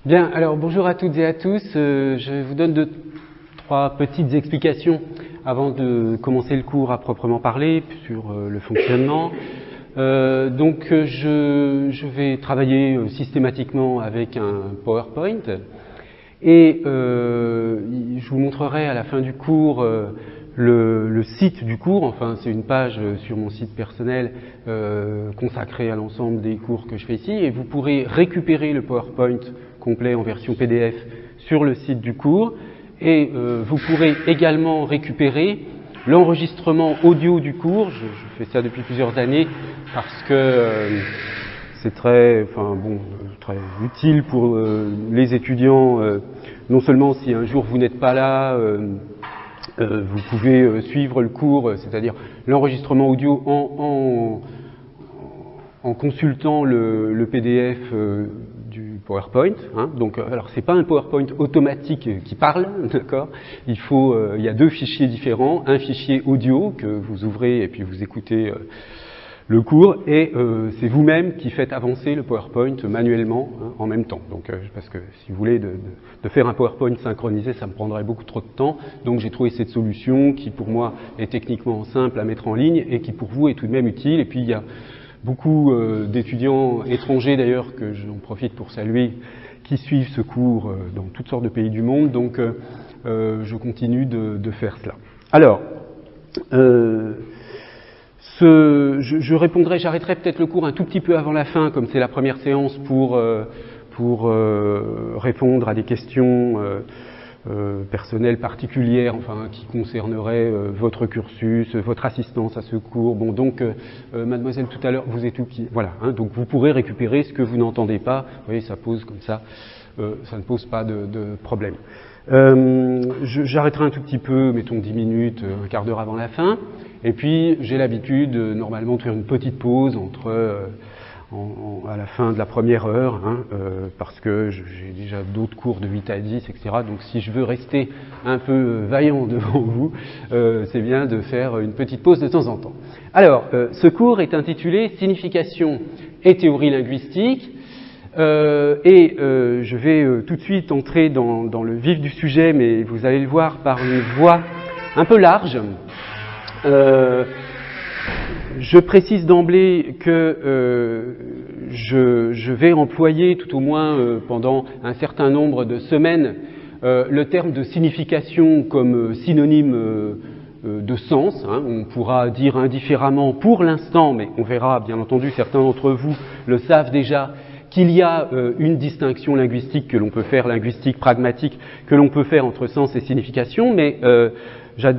Bien, alors bonjour à toutes et à tous. Je vous donne trois petites explications avant de commencer le cours à proprement parler sur le fonctionnement. Je vais travailler systématiquement avec un PowerPoint et je vous montrerai à la fin du cours le site du cours. Enfin, c'est une page sur mon site personnel consacrée à l'ensemble des cours que je fais ici, et vous pourrez récupérer le PowerPoint complet en version PDF sur le site du cours, et vous pourrez également récupérer l'enregistrement audio du cours. Je fais ça depuis plusieurs années parce que c'est très utile pour les étudiants. Non seulement si un jour vous n'êtes pas là, vous pouvez suivre le cours, c'est-à-dire l'enregistrement audio en consultant le PDF du PowerPoint. Donc, alors c'est pas un PowerPoint automatique qui parle, d'accord. Il y a deux fichiers différents, un fichier audio que vous ouvrez et puis vous écoutez le cours, et c'est vous-même qui faites avancer le PowerPoint manuellement en même temps. Donc, parce que si vous voulez de faire un PowerPoint synchronisé, ça me prendrait beaucoup trop de temps. Donc j'ai trouvé cette solution qui pour moi est techniquement simple à mettre en ligne et qui pour vous est tout de même utile. Et puis il y a beaucoup d'étudiants étrangers d'ailleurs que j'en profite pour saluer, qui suivent ce cours dans toutes sortes de pays du monde. Donc je continue de faire cela. Alors, j'arrêterai peut-être le cours un tout petit peu avant la fin, comme c'est la première séance, pour répondre à des questions personnelles particulières, enfin qui concerneraient votre cursus, votre assistance à ce cours. Bon, donc mademoiselle, tout à l'heure, vous êtes où qui, voilà, donc vous pourrez récupérer ce que vous n'entendez pas. Vous voyez, ça pose comme ça, ça ne pose pas de problème. J'arrêterai un tout petit peu, mettons 10 minutes, un quart d'heure avant la fin, et puis j'ai l'habitude normalement de faire une petite pause à la fin de la première heure, parce que j'ai déjà d'autres cours de 8 à 10, etc. Donc si je veux rester un peu vaillant devant vous, c'est bien de faire une petite pause de temps en temps. Alors, ce cours est intitulé « Signification et théorie linguistique ». Je vais tout de suite entrer dans le vif du sujet, mais vous allez le voir par une voie un peu large. Je précise d'emblée que je vais employer, tout au moins pendant un certain nombre de semaines, le terme de signification comme synonyme de sens. On pourra dire indifféremment pour l'instant, mais on verra, bien entendu, certains d'entre vous le savent déjà, qu'il y a une distinction linguistique que l'on peut faire, linguistique pragmatique, que l'on peut faire entre sens et signification, mais je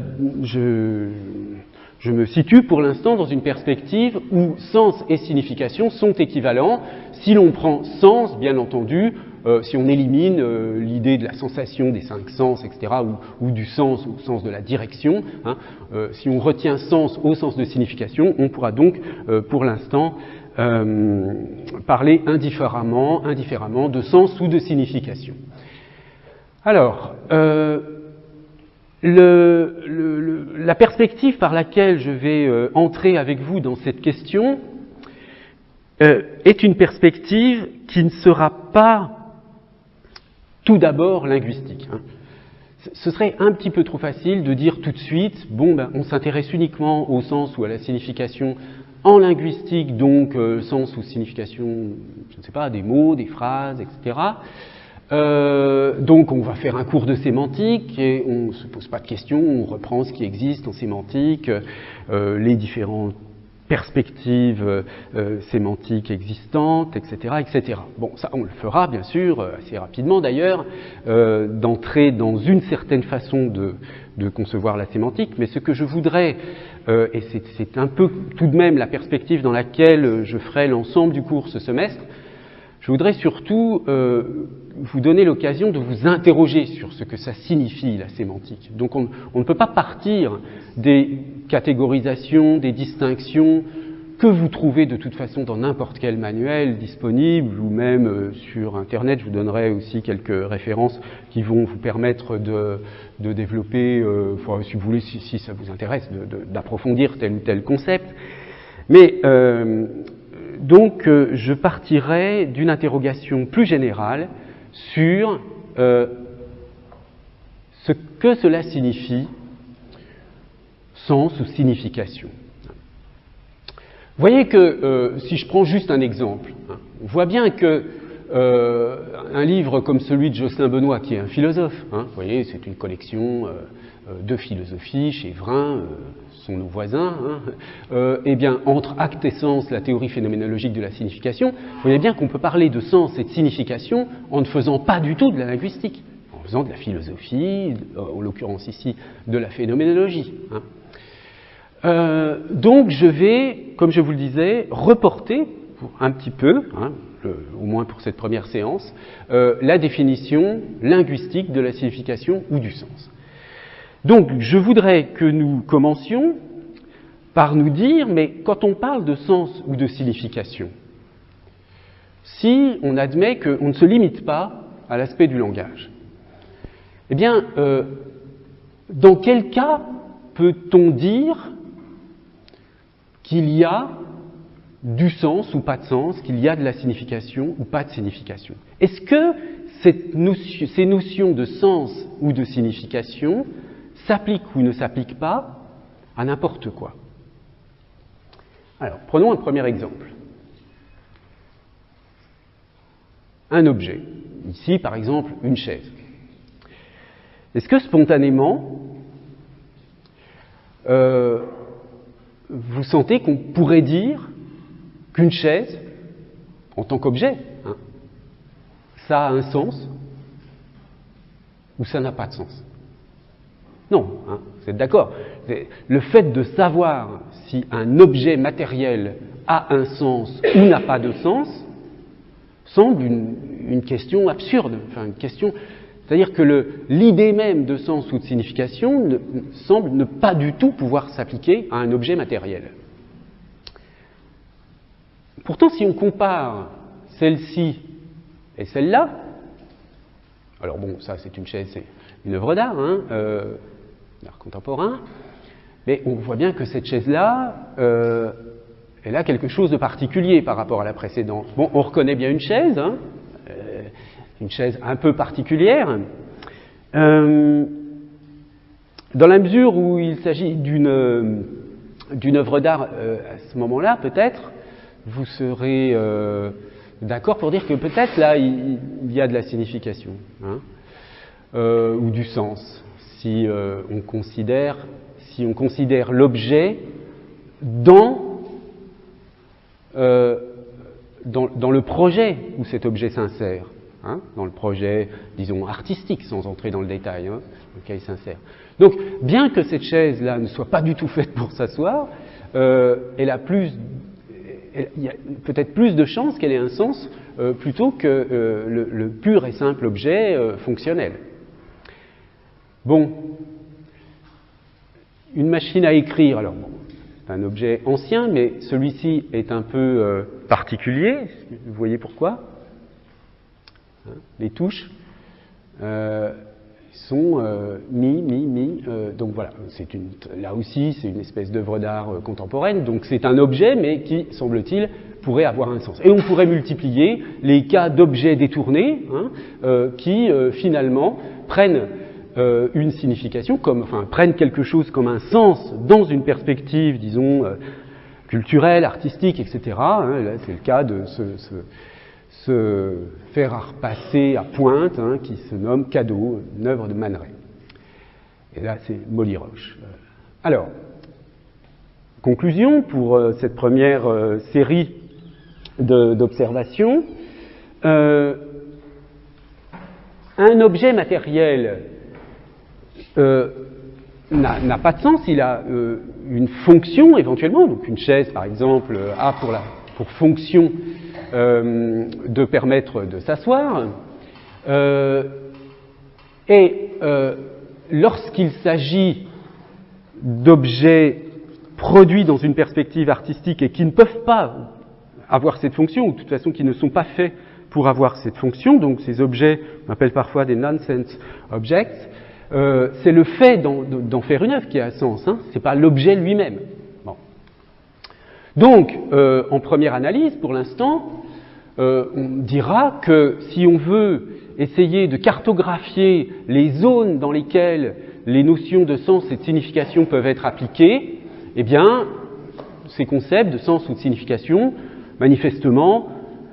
me situe pour l'instant dans une perspective où sens et signification sont équivalents. Si l'on prend sens, bien entendu, si on élimine l'idée de la sensation des 5 sens, etc., ou du sens au sens de la direction, si on retient sens au sens de signification, on pourra donc, pour l'instant, parler indifféremment de sens ou de signification. Alors, la perspective par laquelle je vais entrer avec vous dans cette question est une perspective qui ne sera pas tout d'abord linguistique. Ce serait un petit peu trop facile de dire tout de suite, on s'intéresse uniquement au sens ou à la signification en linguistique, donc sens ou signification, je ne sais pas, des mots, des phrases, etc. Donc on va faire un cours de sémantique et on ne se pose pas de questions, on reprend ce qui existe en sémantique, les différentes perspectives sémantiques existantes, etc., etc. Bon, ça on le fera bien sûr assez rapidement d'ailleurs, d'entrer dans une certaine façon de concevoir la sémantique, mais ce que je voudrais, et c'est un peu tout de même la perspective dans laquelle je ferai l'ensemble du cours ce semestre, je voudrais surtout vous donner l'occasion de vous interroger sur ce que ça signifie, la sémantique. Donc on ne peut pas partir des catégorisations, des distinctions que vous trouvez de toute façon dans n'importe quel manuel disponible, ou même sur Internet. Je vous donnerai aussi quelques références qui vont vous permettre de développer, si vous voulez, si ça vous intéresse, d'approfondir tel ou tel concept. Mais donc je partirai d'une interrogation plus générale sur ce que cela signifie, sens ou signification. Vous voyez que, si je prends juste un exemple, on voit bien que un livre comme celui de Jocelyn Benoît, qui est un philosophe, vous voyez, c'est une collection de philosophie chez Vrin, sont nos voisins, eh bien, entre acte et sens, la théorie phénoménologique de la signification, vous voyez bien qu'on peut parler de sens et de signification en ne faisant pas du tout de la linguistique, en faisant de la philosophie, en l'occurrence ici de la phénoménologie. Donc je vais, comme je vous le disais, reporter un petit peu, au moins pour cette première séance, la définition linguistique de la signification ou du sens. Donc je voudrais que nous commencions par nous dire, mais quand on parle de sens ou de signification, si on admet qu'on ne se limite pas à l'aspect du langage, eh bien, dans quel cas peut-on dire qu'il y a du sens ou pas de sens, qu'il y a de la signification ou pas de signification? Est-ce que ces notions de sens ou de signification s'appliquent ou ne s'appliquent pas à n'importe quoi? Alors, prenons un premier exemple. Un objet. Ici, par exemple, une chaise. Est-ce que spontanément, vous sentez qu'on pourrait dire qu'une chaise, en tant qu'objet, ça a un sens ou ça n'a pas de sens? Non, vous êtes d'accord. Le fait de savoir si un objet matériel a un sens ou n'a pas de sens semble une question absurde. Enfin, une question, c'est-à-dire que l'idée même de sens ou de signification semble ne pas du tout pouvoir s'appliquer à un objet matériel. Pourtant, si on compare celle-ci et celle-là, alors bon, ça c'est une chaise, c'est une œuvre d'art, d'art contemporain, mais on voit bien que cette chaise-là, elle a quelque chose de particulier par rapport à la précédente. Bon, on reconnaît bien une chaise un peu particulière, dans la mesure où il s'agit d'une œuvre d'art à ce moment-là, peut-être, vous serez d'accord pour dire que peut-être là, il y a de la signification, ou du sens. Si on considère l'objet dans le projet où cet objet s'insère, dans le projet, disons, artistique, sans entrer dans le détail, dans lequel il s'insère. Donc, bien que cette chaise-là ne soit pas du tout faite pour s'asseoir, il y a peut-être plus de chances qu'elle ait un sens plutôt que le pur et simple objet fonctionnel. Bon, une machine à écrire, alors bon, c'est un objet ancien, mais celui-ci est un peu particulier. Vous voyez pourquoi? Les touches sont mi. Donc voilà, là aussi, c'est une espèce d'œuvre d'art contemporaine. Donc c'est un objet, mais qui, semble-t-il, pourrait avoir un sens. Et on pourrait multiplier les cas d'objets détournés qui, finalement, prennent une signification, prennent quelque chose comme un sens dans une perspective, disons, culturelle, artistique, etc. Là, c'est le cas de ce fer à repasser à pointe qui se nomme Cadeau, une œuvre de Man Ray. Et là, c'est Molly Roche. Alors, conclusion pour cette première série d'observations. Un objet matériel n'a pas de sens, il a une fonction éventuellement, donc une chaise par exemple a pour fonction de permettre de s'asseoir, et lorsqu'il s'agit d'objets produits dans une perspective artistique et qui ne peuvent pas avoir cette fonction, ou de toute façon qui ne sont pas faits pour avoir cette fonction, donc ces objets, on appelle parfois des nonsense objects, c'est le fait d'en faire une œuvre qui a sens, c'est pas l'objet lui-même. Bon. Donc, en première analyse, pour l'instant, on dira que si on veut essayer de cartographier les zones dans lesquelles les notions de sens et de signification peuvent être appliquées, eh bien, ces concepts de sens ou de signification, manifestement,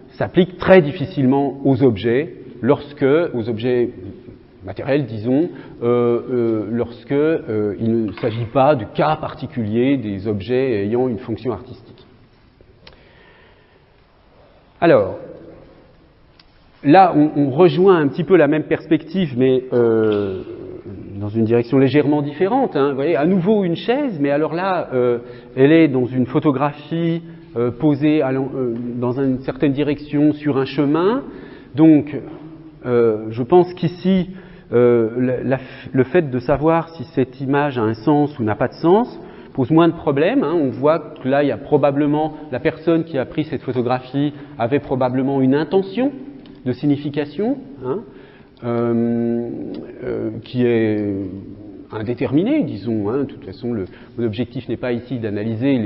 s'appliquent très difficilement aux objets, aux objets matériels, disons, lorsque il ne s'agit pas de cas particuliers des objets ayant une fonction artistique. Alors, là, on rejoint un petit peu la même perspective, mais dans une direction légèrement différente. Hein. Vous voyez, à nouveau une chaise, mais alors là, elle est dans une photographie posée dans une certaine direction sur un chemin. Donc, je pense qu'ici, le fait de savoir si cette image a un sens ou n'a pas de sens pose moins de problèmes. Hein. On voit que là, il y a probablement, la personne qui a pris cette photographie avait probablement une intention de signification, hein, qui est indéterminée, disons. Hein. De toute façon, mon objectif n'est pas ici d'analyser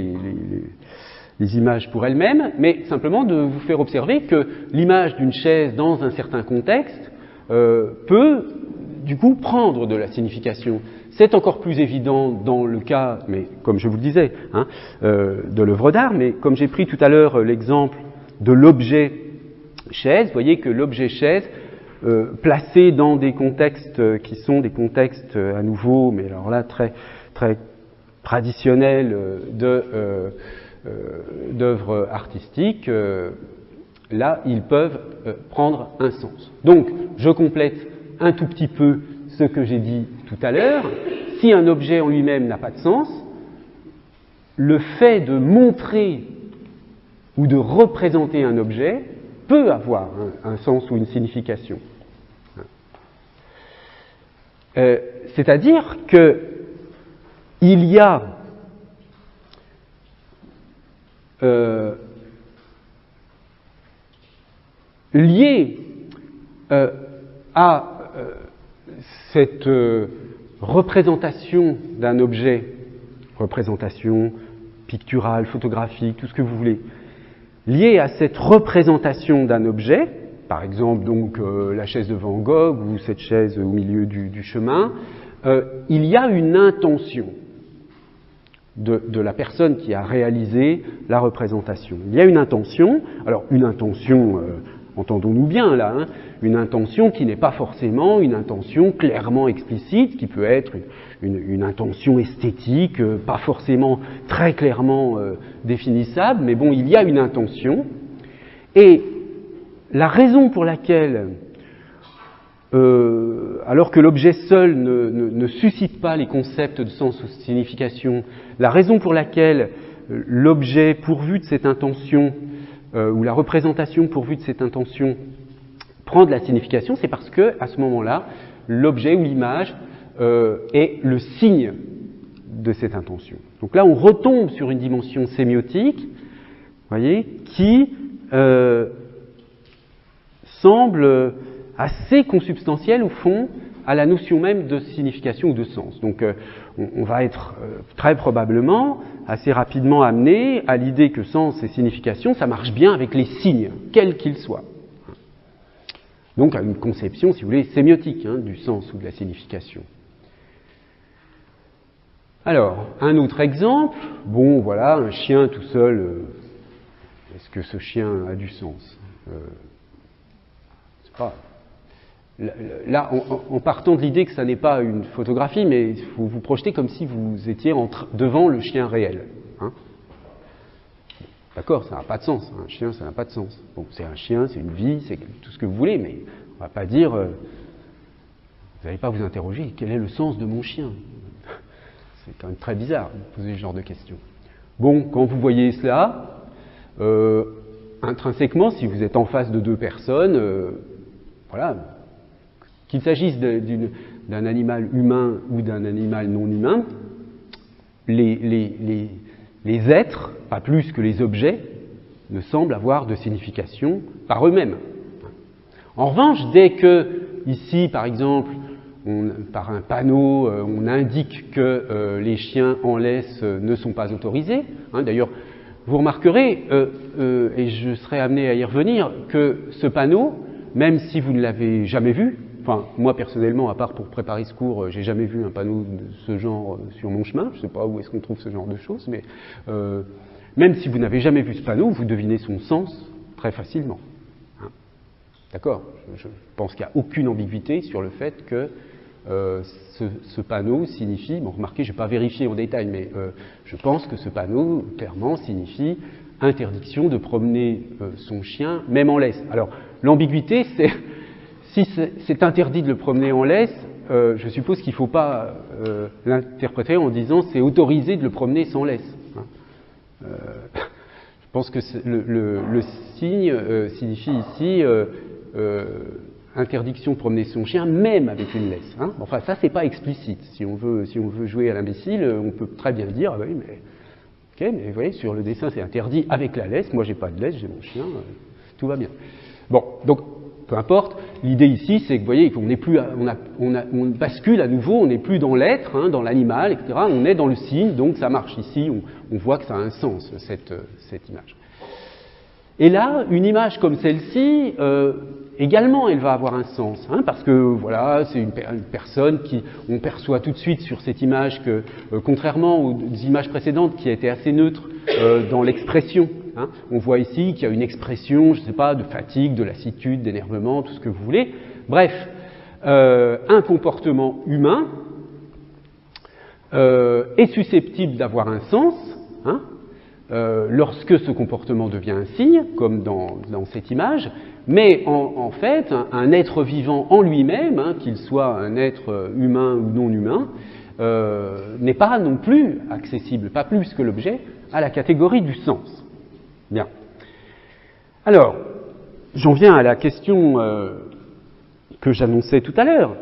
les images pour elles-mêmes, mais simplement de vous faire observer que l'image d'une chaise dans un certain contexte peut, du coup, prendre de la signification. C'est encore plus évident dans le cas, mais comme je vous le disais, hein, de l'œuvre d'art, mais comme j'ai pris tout à l'heure l'exemple de l'objet chaise, vous voyez que l'objet chaise, placé dans des contextes qui sont des contextes à nouveau, mais alors là très, très traditionnels d'œuvres artistiques, là ils peuvent prendre un sens. Donc je complète un tout petit peu ce que j'ai dit tout à l'heure. Si un objet en lui-même n'a pas de sens, le fait de montrer ou de représenter un objet peut avoir un sens ou une signification. C'est-à-dire qu'il y a lié à cette représentation d'un objet, représentation picturale, photographique, tout ce que vous voulez, lié à cette représentation d'un objet, par exemple donc la chaise de Van Gogh ou cette chaise au milieu du chemin, il y a une intention de la personne qui a réalisé la représentation. Il y a une intention, alors une intention, entendons-nous bien là, hein, une intention qui n'est pas forcément une intention clairement explicite, qui peut être une intention esthétique, pas forcément très clairement définissable, mais bon, il y a une intention. Et la raison pour laquelle, alors que l'objet seul ne suscite pas les concepts de sens ou de signification, la raison pour laquelle l'objet pourvu de cette intention, ou la représentation pourvue de cette intention, prend de la signification, c'est parce que, à ce moment-là, l'objet ou l'image est le signe de cette intention. Donc là, on retombe sur une dimension sémiotique, voyez, qui semble assez consubstantielle, au fond, à la notion même de signification ou de sens. Donc, on va être très probablement, assez rapidement amené à l'idée que sens et signification, ça marche bien avec les signes, quels qu'ils soient. Donc à une conception, si vous voulez, sémiotique du sens ou de la signification. Alors, un autre exemple, bon voilà, un chien tout seul, est-ce que ce chien a du sens? C'est pas... Là, en partant de l'idée que ça n'est pas une photographie, mais il faut vous projeter comme si vous étiez devant le chien réel. Hein. D'accord, ça n'a pas de sens. Un chien, ça n'a pas de sens. Bon, c'est un chien, c'est une vie, c'est tout ce que vous voulez, mais on ne va pas dire... vous n'allez pas vous interroger, quel est le sens de mon chien? C'est quand même très bizarre de poser ce genre de questions. Bon, quand vous voyez cela, intrinsèquement, si vous êtes en face de deux personnes, voilà, qu'il s'agisse d'un animal humain ou d'un animal non humain, les êtres, pas plus que les objets, ne semblent avoir de signification par eux-mêmes. En revanche, dès que, ici, par exemple, par un panneau, on indique que les chiens en laisse ne sont pas autorisés, hein, d'ailleurs, vous remarquerez, et je serai amené à y revenir, que ce panneau même si vous ne l'avez jamais vu. Enfin, moi personnellement, à part pour préparer ce cours, j'ai jamais vu un panneau de ce genre sur mon chemin. Je ne sais pas où est-ce qu'on trouve ce genre de choses, mais même si vous n'avez jamais vu ce panneau, vous devinez son sens très facilement. Hein. D'accord ? Je pense qu'il n'y a aucune ambiguïté sur le fait que ce panneau signifie, bon remarquez, je ne vais pas vérifier en détail, mais je pense que ce panneau, clairement, signifie interdiction de promener son chien, même en laisse. Alors, l'ambiguïté, c'est, si c'est interdit de le promener en laisse, je suppose qu'il ne faut pas l'interpréter en disant c'est autorisé de le promener sans laisse. Hein. Je pense que le signe signifie ici interdiction de promener son chien, même avec une laisse. Hein. Enfin, ça, c'est pas explicite. Si on veut jouer à l'imbécile, on peut très bien dire, ah, oui, mais ok, mais vous voyez, sur le dessin, c'est interdit avec la laisse. Moi, j'ai pas de laisse, j'ai mon chien, tout va bien. Bon, donc, peu importe. L'idée ici, c'est que vous voyez qu'on n'est plus, on bascule à nouveau. On n'est plus dans l'être, hein, dans l'animal, etc. On est dans le signe, donc ça marche ici. On voit que ça a un sens cette image. Et là, une image comme celle-ci, également, elle va avoir un sens, hein, parce que voilà, c'est une personne qui, on perçoit tout de suite sur cette image que, contrairement aux images précédentes qui étaient assez neutres dans l'expression, hein, on voit ici qu'il y a une expression, je ne sais pas, de fatigue, de lassitude, d'énervement, tout ce que vous voulez. Bref, un comportement humain est susceptible d'avoir un sens, hein, lorsque ce comportement devient un signe, comme dans cette image, mais en fait, un être vivant en lui-même, hein, qu'il soit un être humain ou non humain, n'est pas non plus accessible, pas plus que l'objet, à la catégorie du sens. Bien. Alors, j'en viens à la question que j'annonçais tout à l'heure.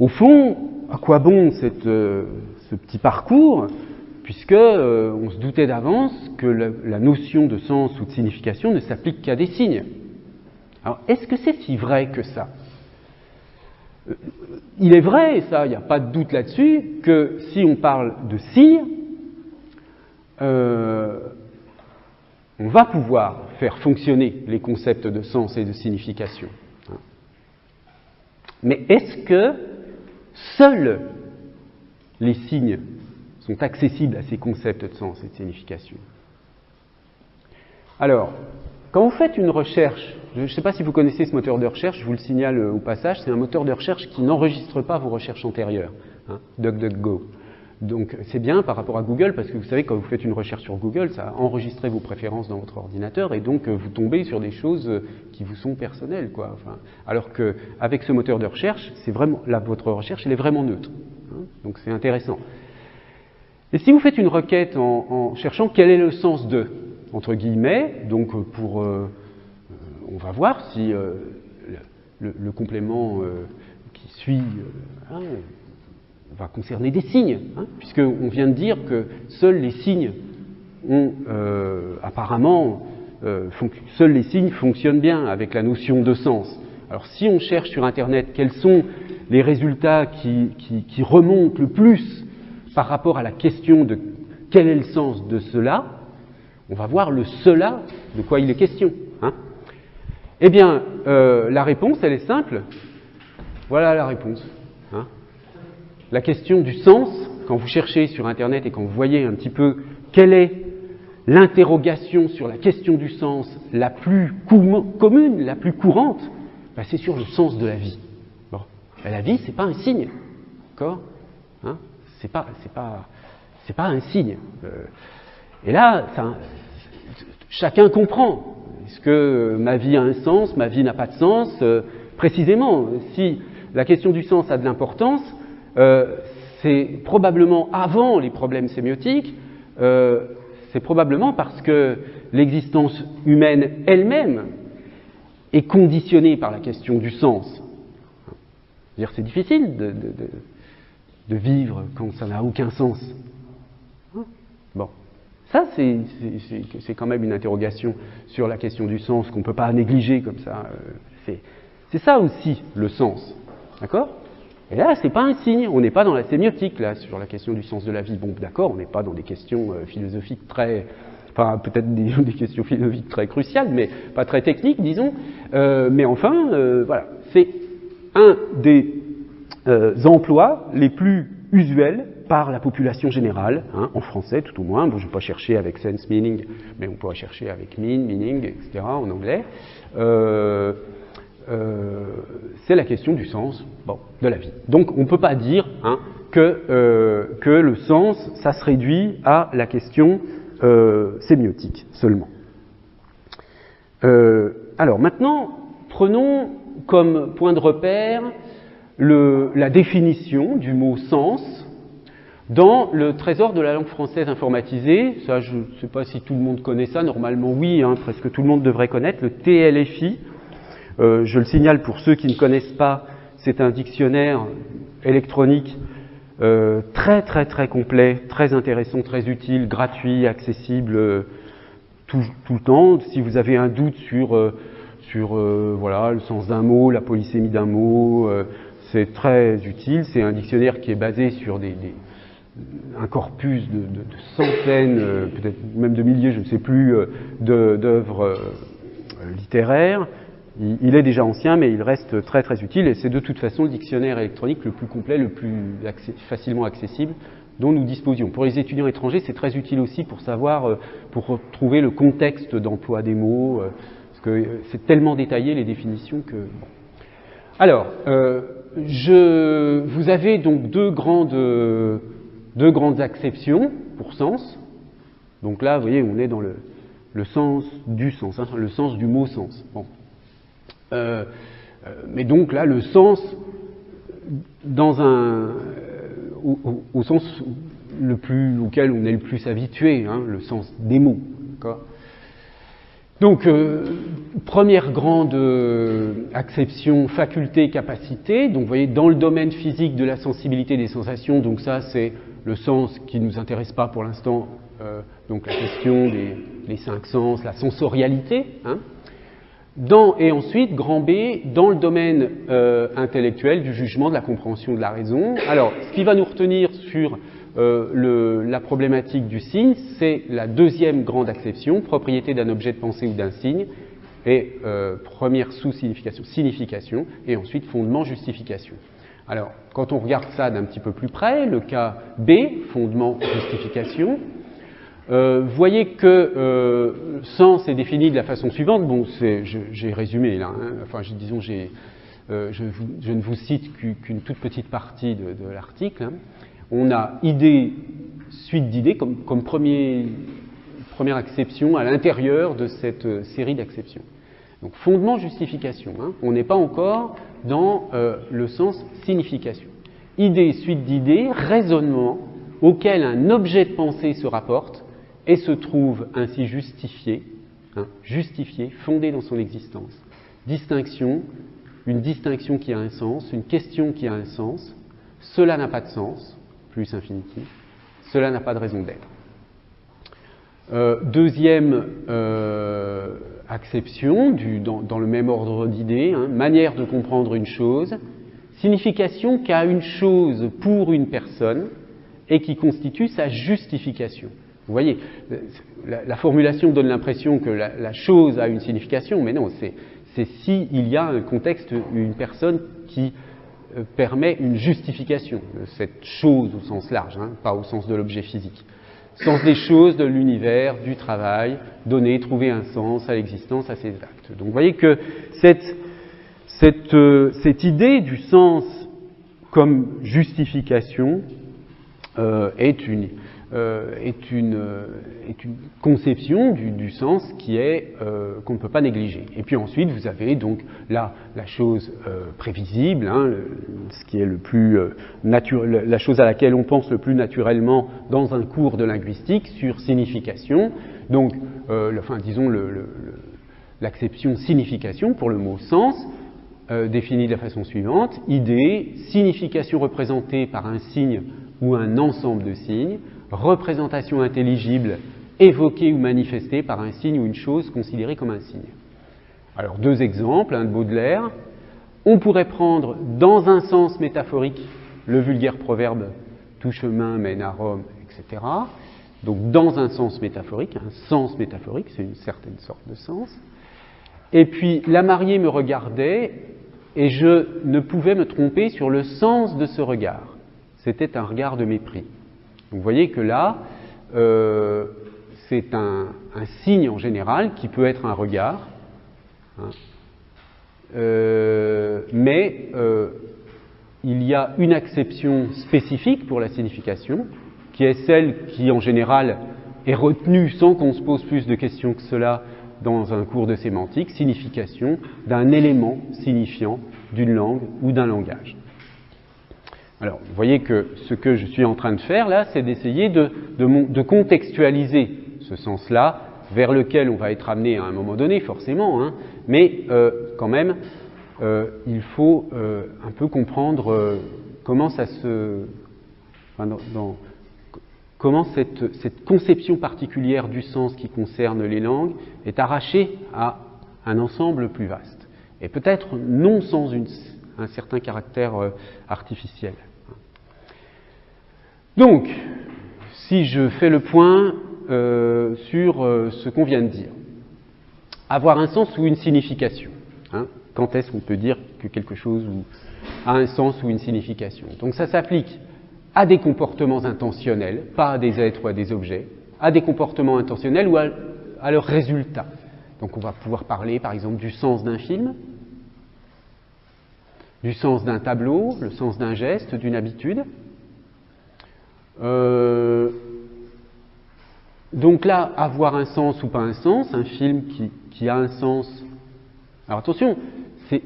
Au fond, à quoi bon ce petit parcours, puisque on se doutait d'avance que la notion de sens ou de signification ne s'applique qu'à des signes. Alors, est-ce que c'est si vrai que ça ? Il est vrai, et ça, il n'y a pas de doute là-dessus, que si on parle de signes, on va pouvoir faire fonctionner les concepts de sens et de signification. Mais est-ce que seuls les signes sont accessibles à ces concepts de sens et de signification ? Alors, quand vous faites une recherche, je ne sais pas si vous connaissez ce moteur de recherche, je vous le signale au passage, c'est un moteur de recherche qui n'enregistre pas vos recherches antérieures, hein, DuckDuckGo. Donc c'est bien par rapport à Google, parce que vous savez, quand vous faites une recherche sur Google, ça a enregistré vos préférences dans votre ordinateur, et donc vous tombez sur des choses qui vous sont personnelles, quoi. Enfin, alors qu'avec ce moteur de recherche, c'est vraiment, là, votre recherche, elle est vraiment neutre. Hein, donc c'est intéressant. Et si vous faites une requête en cherchant quel est le sens de, entre guillemets, donc on va voir si le complément qui suit va concerner des signes, hein, puisqu'on vient de dire que seuls les signes ont apparemment, seuls les signes fonctionnent bien avec la notion de sens. Alors si on cherche sur Internet quels sont les résultats qui remontent le plus par rapport à la question de quel est le sens de cela, on va voir le cela de quoi il est question. Hein. Eh bien, la réponse, elle est simple. Voilà la réponse. Hein. La question du sens, quand vous cherchez sur Internet et quand vous voyez un petit peu quelle est l'interrogation sur la question du sens la plus commune, la plus courante, ben c'est sur le sens de la vie. Bon. Ben la vie, c'est pas un signe. D'accord ? Hein ? C'est pas un signe. Et là, chacun comprend. Est-ce que ma vie a un sens, ma vie n'a pas de sens ? Précisément, si la question du sens a de l'importance, c'est probablement avant les problèmes sémiotiques, c'est probablement parce que l'existence humaine elle-même est conditionnée par la question du sens. C'est-à-dire, c'est difficile de vivre quand ça n'a aucun sens. Bon. Ça, c'est quand même une interrogation sur la question du sens qu'on ne peut pas négliger comme ça. C'est ça aussi, le sens. D'accord ? Et là, c'est pas un signe. On n'est pas dans la sémiotique, là, sur la question du sens de la vie. Bon, d'accord, on n'est pas dans des questions philosophiques très enfin peut-être des questions philosophiques très cruciales, mais pas très techniques, disons. Mais enfin, voilà, c'est un des emplois les plus usuels par la population générale, hein, en français tout au moins. Bon, je ne vais pas chercher avec sense meaning, mais on pourrait chercher avec meaning, etc. en anglais. C'est la question du sens, bon, de la vie. Donc on ne peut pas dire, hein, que le sens, ça se réduit à la question sémiotique seulement. Alors maintenant, prenons comme point de repère la définition du mot sens dans le trésor de la langue française informatisée. Ça, je ne sais pas si tout le monde connaît ça, normalement oui, hein, presque tout le monde devrait connaître, le TLFI. Je le signale pour ceux qui ne connaissent pas, c'est un dictionnaire électronique très très très complet, très intéressant, très utile, gratuit, accessible tout le temps. Si vous avez un doute sur voilà, le sens d'un mot, la polysémie d'un mot, c'est très utile. C'est un dictionnaire qui est basé sur un corpus de centaines, peut-être même de milliers, je ne sais plus, d'œuvres littéraires. Il est déjà ancien, mais il reste très très utile, et c'est de toute façon le dictionnaire électronique le plus complet, le plus facilement accessible dont nous disposions. Pour les étudiants étrangers, c'est très utile aussi pour savoir, pour trouver le contexte d'emploi des mots, parce que c'est tellement détaillé les définitions que... Bon. Alors, vous avez donc deux grandes acceptions pour sens. Donc là, vous voyez, on est dans le sens du sens, hein, le sens du mot sens. Bon. Mais donc là, le sens dans au sens auquel on est le plus habitué, hein, le sens des mots. Donc, première grande acception, faculté, capacité. Donc, vous voyez, dans le domaine physique de la sensibilité des sensations, donc ça, c'est le sens qui ne nous intéresse pas pour l'instant, donc la question des cinq sens, la sensorialité, hein. Et ensuite, grand B, dans le domaine intellectuel, du jugement, de la compréhension, de la raison. Alors, ce qui va nous retenir sur la problématique du signe, c'est la deuxième grande acception, propriété d'un objet de pensée ou d'un signe, et première sous-signification, signification, et ensuite fondement, justification. Alors, quand on regarde ça d'un petit peu plus près, le cas B, fondement, justification, vous voyez que sens est défini de la façon suivante. Bon, j'ai résumé là. Hein. Enfin, disons, je ne vous cite qu'une toute petite partie de l'article. Hein. On a idée, suite d'idées comme première acception à l'intérieur de cette série d'acceptions. Donc, fondement, justification. Hein. On n'est pas encore dans le sens signification. Idée, suite d'idées, raisonnement auquel un objet de pensée se rapporte et se trouve ainsi justifié, hein, fondé dans son existence. Distinction, une distinction qui a un sens, une question qui a un sens, cela n'a pas de sens, plus infinitif, cela n'a pas de raison d'être. Deuxième acception, dans le même ordre d'idées, hein, manière de comprendre une chose, signification qu'a une chose pour une personne et qui constitue sa justification. Vous voyez, la formulation donne l'impression que la chose a une signification, mais non, c'est s'il y a un contexte, une personne qui permet une justification de cette chose au sens large, hein, pas au sens de l'objet physique. Sens des choses, de l'univers, du travail, donner, trouver un sens à l'existence, à ses actes. Donc vous voyez que cette idée du sens comme justification est une conception du sens qui est qu'on ne peut pas négliger. Et puis ensuite, vous avez donc la chose prévisible, hein, ce qui est le plus la chose à laquelle on pense le plus naturellement dans un cours de linguistique sur signification. Donc, disons l'acception signification pour le mot sens, définie de la façon suivante: idée, signification représentée par un signe ou un ensemble de signes, représentation intelligible évoquée ou manifestée par un signe ou une chose considérée comme un signe. Alors, deux exemples, un de Baudelaire. On pourrait prendre dans un sens métaphorique le vulgaire proverbe « tout chemin mène à Rome », etc. donc dans un sens métaphorique, c'est une certaine sorte de sens. Et puis la mariée me regardait et je ne pouvais me tromper sur le sens de ce regard. C'était un regard de mépris. Donc vous voyez que là, c'est un signe en général qui peut être un regard, hein, mais il y a une acception spécifique pour la signification, qui est celle qui en général est retenue sans qu'on se pose plus de questions que cela dans un cours de sémantique, signification d'un élément signifiant d'une langue ou d'un langage. Alors, vous voyez que ce que je suis en train de faire là, c'est d'essayer de contextualiser ce sens-là, vers lequel on va être amené à un moment donné, forcément, hein, mais quand même, il faut un peu comprendre comment ça se... Enfin, comment cette conception particulière du sens qui concerne les langues est arrachée à un ensemble plus vaste, et peut-être non sans un certain caractère artificiel. Donc, si je fais le point sur ce qu'on vient de dire, avoir un sens ou une signification, hein, quand est-ce qu'on peut dire que quelque chose a un sens ou une signification? Donc ça s'applique à des comportements intentionnels, pas à des êtres ou à des objets, à des comportements intentionnels ou à leurs résultats. Donc on va pouvoir parler par exemple du sens d'un film, du sens d'un tableau, le sens d'un geste, d'une habitude. Donc là, avoir un sens ou pas un sens, un film qui a un sens. Alors attention, c'est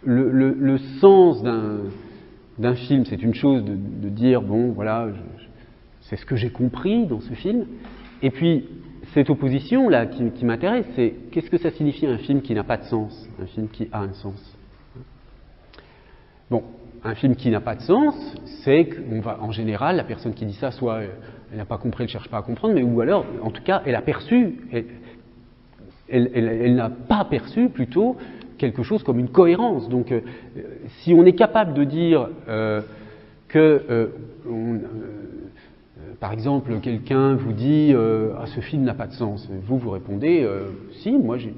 le sens d'un film, c'est une chose de dire, bon, voilà, c'est ce que j'ai compris dans ce film. Et puis, cette opposition-là qui m'intéresse, c'est qu'est-ce que ça signifie un film qui n'a pas de sens, un film qui a un sens? Bon, un film qui n'a pas de sens, c'est qu'on va, en général, la personne qui dit ça, soit elle n'a pas compris, elle ne cherche pas à comprendre, mais ou alors, en tout cas, elle a perçu, elle n'a pas perçu plutôt quelque chose comme une cohérence. Donc, si on est capable de dire par exemple, quelqu'un vous dit ah, ce film n'a pas de sens, vous répondez si, moi je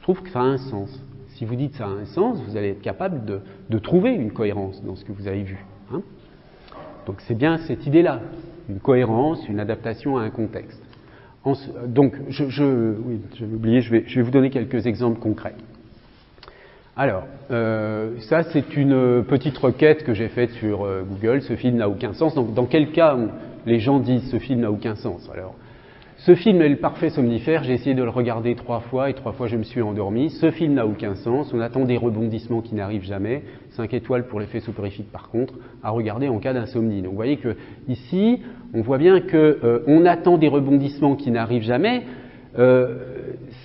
trouve que ça a un sens. Si vous dites que ça a un sens, vous allez être capable de trouver une cohérence dans ce que vous avez vu. Hein. Donc c'est bien cette idée-là, une cohérence, une adaptation à un contexte. Donc, oui, j'avais oublié, je vais vous donner quelques exemples concrets. Alors, ça c'est une petite requête que j'ai faite sur Google, ce film n'a aucun sens. Donc, dans quel cas les gens disent ce film n'a aucun sens? Alors, ce film est le parfait somnifère, j'ai essayé de le regarder 3 fois et 3 fois je me suis endormi. Ce film n'a aucun sens, on attend des rebondissements qui n'arrivent jamais. 5 étoiles pour l'effet soporifique par contre, à regarder en cas d'insomnie. Donc vous voyez que ici, on voit bien qu'on attend des rebondissements qui n'arrivent jamais.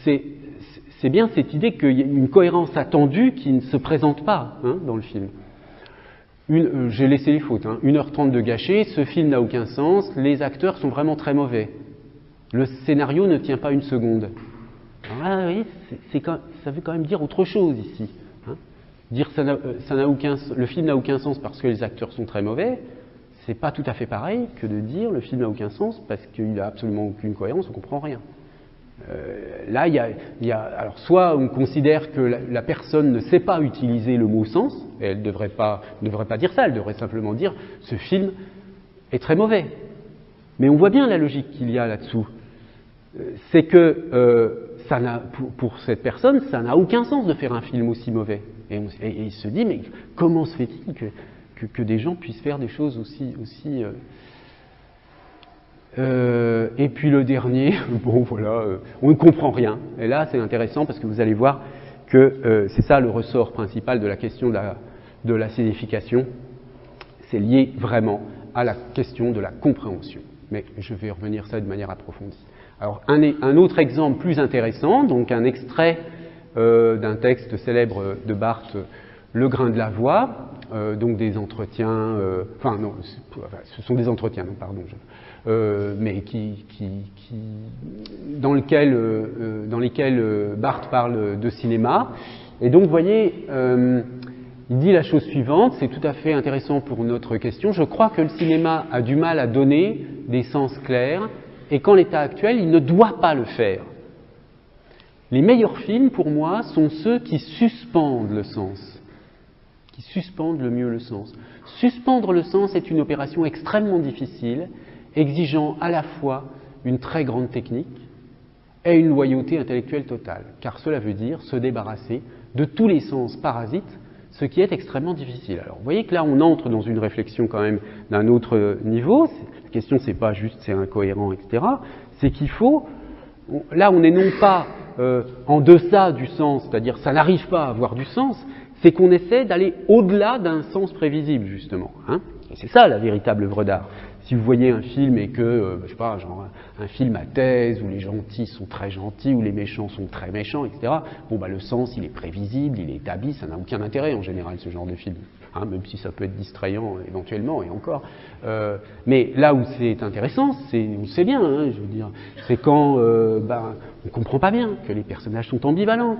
C'est bien cette idée qu'il y a une cohérence attendue qui ne se présente pas dans le film. J'ai laissé les fautes, 1h30 de gâché, ce film n'a aucun sens, les acteurs sont vraiment très mauvais. Le scénario ne tient pas une seconde. Ah oui, ça veut quand même dire autre chose ici. Dire le film n'a aucun sens parce que les acteurs sont très mauvais, c'est pas tout à fait pareil que de dire le film n'a aucun sens parce qu'il n'a absolument aucune cohérence, on comprend rien. Là, il y a alors soit on considère que la personne ne sait pas utiliser le mot sens, et elle ne devrait pas dire ça, elle devrait simplement dire ce film est très mauvais. Mais on voit bien la logique qu'il y a là-dessous. C'est que pour cette personne, ça n'a aucun sens de faire un film aussi mauvais. Et il se dit, mais comment se fait-il que des gens puissent faire des choses aussi et puis le dernier, bon voilà, on ne comprend rien. Et là, c'est intéressant parce que vous allez voir que c'est ça le ressort principal de la question de la signification. C'est lié vraiment à la question de la compréhension. Mais je vais revenir ça de manière approfondie. Alors, un autre exemple plus intéressant, donc un extrait d'un texte célèbre de Barthes, Le grain de la voix, donc des entretiens, ce sont des entretiens, pardon, mais dans lesquels Barthes parle de cinéma. Et donc, vous voyez, Il dit la chose suivante, c'est tout à fait intéressant pour notre question. Je crois que le cinéma a du mal à donner des sens clairs et qu'en l'état actuel, il ne doit pas le faire. Les meilleurs films, pour moi, sont ceux qui suspendent le sens, qui suspendent le mieux le sens. Suspendre le sens est une opération extrêmement difficile, exigeant à la fois une très grande technique et une loyauté intellectuelle totale, car cela veut dire se débarrasser de tous les sens parasites, ce qui est extrêmement difficile. Alors, vous voyez que là, on entre dans une réflexion quand même d'un autre niveau. La question, c'est pas juste c'est incohérent, etc. C'est qu'il faut, là, on n'est non pas en deçà du sens, c'est-à-dire ça n'arrive pas à avoir du sens, c'est qu'on essaie d'aller au-delà d'un sens prévisible, justement. Hein. Et c'est ça la véritable œuvre d'art. Si vous voyez un film et que, je sais pas, genre un film à thèse où les gentils sont très gentils, où les méchants sont très méchants, etc. Bon, bah le sens, il est prévisible, il est établi, ça n'a aucun intérêt en général ce genre de film, hein, même si ça peut être distrayant éventuellement et encore. Mais là où c'est intéressant, c'est bien, hein, je veux dire, c'est quand, on comprend pas bien que les personnages sont ambivalents,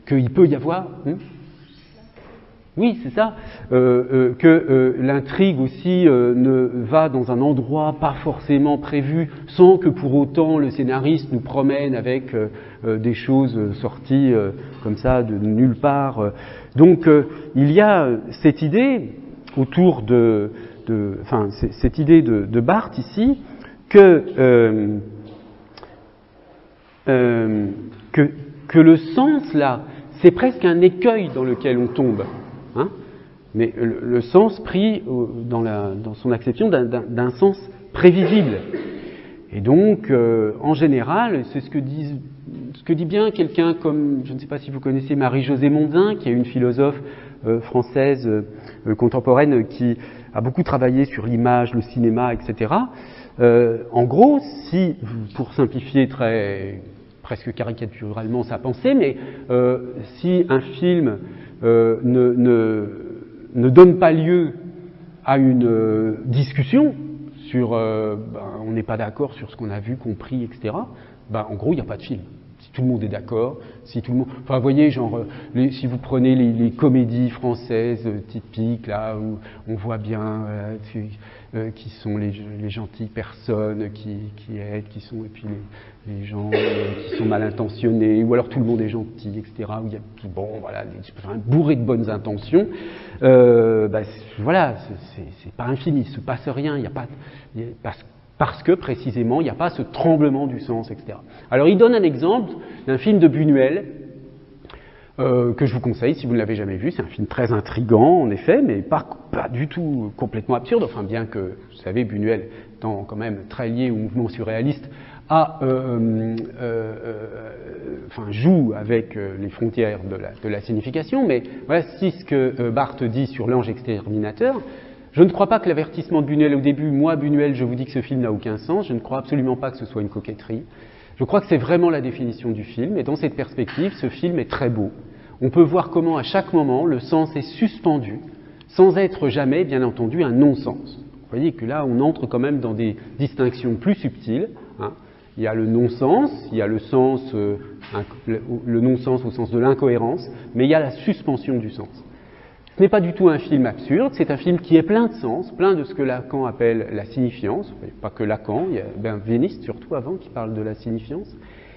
qu'il peut y avoir. Oui, c'est ça, que l'intrigue aussi ne va dans un endroit pas forcément prévu, sans que pour autant le scénariste nous promène avec des choses sorties comme ça de nulle part. Donc il y a cette idée autour cette idée de Barthes ici que le sens là, c'est presque un écueil dans lequel on tombe. Hein, mais le sens pris dans son acception d'un sens prévisible. Et donc, en général, c'est ce que dit bien quelqu'un comme, je ne sais pas si vous connaissez Marie-Josée Monzin, qui est une philosophe française contemporaine qui a beaucoup travaillé sur l'image, le cinéma, etc. En gros, si, pour simplifier presque caricaturalement sa pensée, mais si un film ne donne pas lieu à une discussion sur on n'est pas d'accord sur ce qu'on a vu, compris, etc., en gros, il n'y a pas de film. Si tout le monde est d'accord, si tout le monde... Enfin, vous voyez, genre, si vous prenez les comédies françaises typiques, là, où on voit bien qui sont les gentilles personnes qui aident, qui sont... Et puis les gens qui sont mal intentionnés, ou alors tout le monde est gentil, etc., où il y a, bourré de bonnes intentions. Voilà, c'est pas infini, il se passe rien, il n'y a pas... Parce que, précisément, il n'y a pas ce tremblement du sens, etc. Alors, il donne un exemple d'un film de Buñuel, que je vous conseille si vous ne l'avez jamais vu. C'est un film très intriguant, en effet, mais pas du tout complètement absurde. Enfin, bien que, vous savez, Buñuel étant quand même très lié au mouvement surréaliste, joue avec les frontières de la signification. Mais voici ce que Barthes dit sur L'Ange exterminateur. Je ne crois pas que l'avertissement de Buñuel au début, moi Buñuel, je vous dis que ce film n'a aucun sens, je ne crois absolument pas que ce soit une coquetterie. Je crois que c'est vraiment la définition du film, et dans cette perspective, ce film est très beau. On peut voir comment à chaque moment, le sens est suspendu, sans être jamais, bien entendu, un non-sens. Vous voyez que là, on entre quand même dans des distinctions plus subtiles. Hein. Il y a le non-sens, il y a le sens, le non-sens au sens de l'incohérence, mais il y a la suspension du sens. Ce n'est pas du tout un film absurde, c'est un film qui est plein de sens, plein de ce que Lacan appelle la signifiance, pas que Lacan, il y a Benveniste surtout avant qui parle de la signifiance.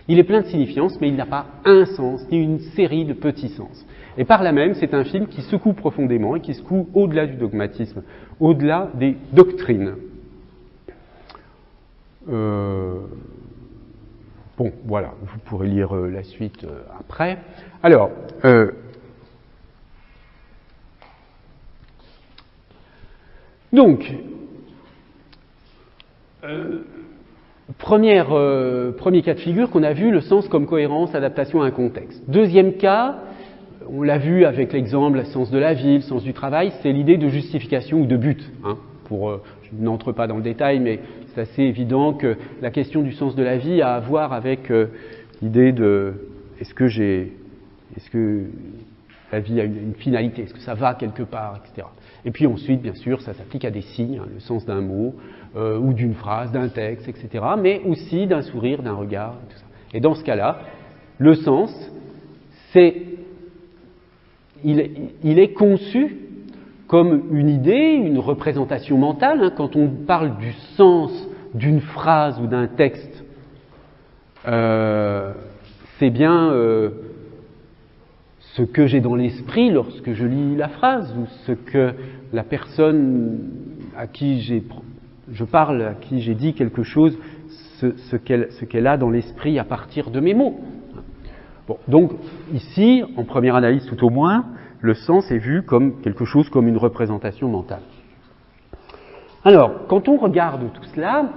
Il est plein de signifiance, mais il n'a pas un sens, ni une série de petits sens. Et par là même, c'est un film qui secoue profondément et qui secoue au-delà du dogmatisme, au-delà des doctrines. Bon, voilà, vous pourrez lire la suite après. Alors, donc, premier cas de figure qu'on a vu, le sens comme cohérence, adaptation à un contexte. Deuxième cas, on l'a vu avec l'exemple, le sens de la vie, le sens du travail, c'est l'idée de justification ou de but. Hein, je n'entre pas dans le détail, mais c'est assez évident que la question du sens de la vie a à voir avec l'idée de est-ce que la vie a une finalité, est-ce que ça va quelque part, etc. Et puis ensuite, bien sûr, ça s'applique à des signes, hein, le sens d'un mot, ou d'une phrase, d'un texte, etc., mais aussi d'un sourire, d'un regard, tout ça. Et dans ce cas-là, le sens, il est conçu comme une idée, une représentation mentale. Hein, quand on parle du sens d'une phrase ou d'un texte, c'est bien ce que j'ai dans l'esprit lorsque je lis la phrase, ou ce que la personne à qui je parle, à qui j'ai dit quelque chose, ce qu'elle a dans l'esprit à partir de mes mots. Bon, donc ici, en première analyse tout au moins, le sens est vu comme quelque chose comme une représentation mentale. Alors, quand on regarde tout cela,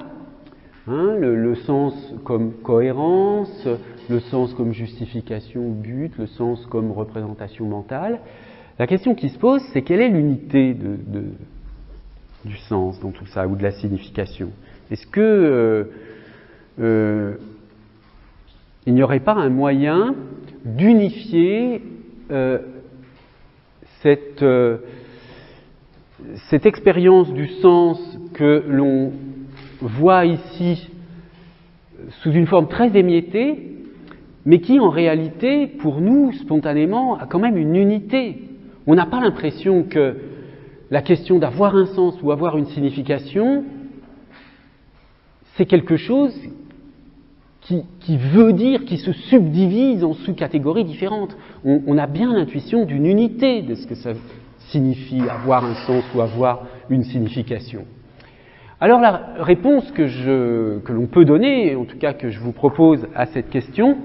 hein, le sens comme cohérence, le sens comme justification, but, le sens comme représentation mentale, la question qui se pose, c'est quelle est l'unité du sens dans tout ça, ou de la signification? Est-ce que il n'y aurait pas un moyen d'unifier cette expérience du sens que l'on voit ici sous une forme très émiettée, mais qui en réalité, pour nous, spontanément, a quand même une unité. On n'a pas l'impression que la question d'avoir un sens ou avoir une signification, c'est quelque chose qui veut dire, qui se subdivise en sous-catégories différentes. On a bien l'intuition d'une unité de ce que ça signifie avoir un sens ou avoir une signification. Alors la réponse que l'on peut donner, en tout cas que je vous propose à cette question,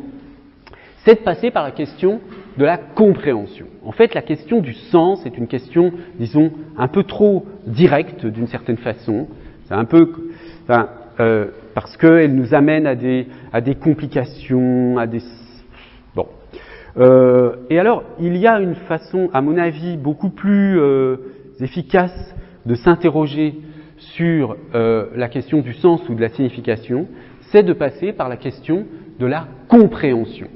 c'est de passer par la question de la compréhension. En fait, la question du sens est une question, disons, un peu trop directe d'une certaine façon. C'est un peu... parce qu'elle nous amène à des complications, à des... Bon. Et alors, il y a une façon, à mon avis, beaucoup plus efficace de s'interroger sur la question du sens ou de la signification, c'est de passer par la question de la compréhension.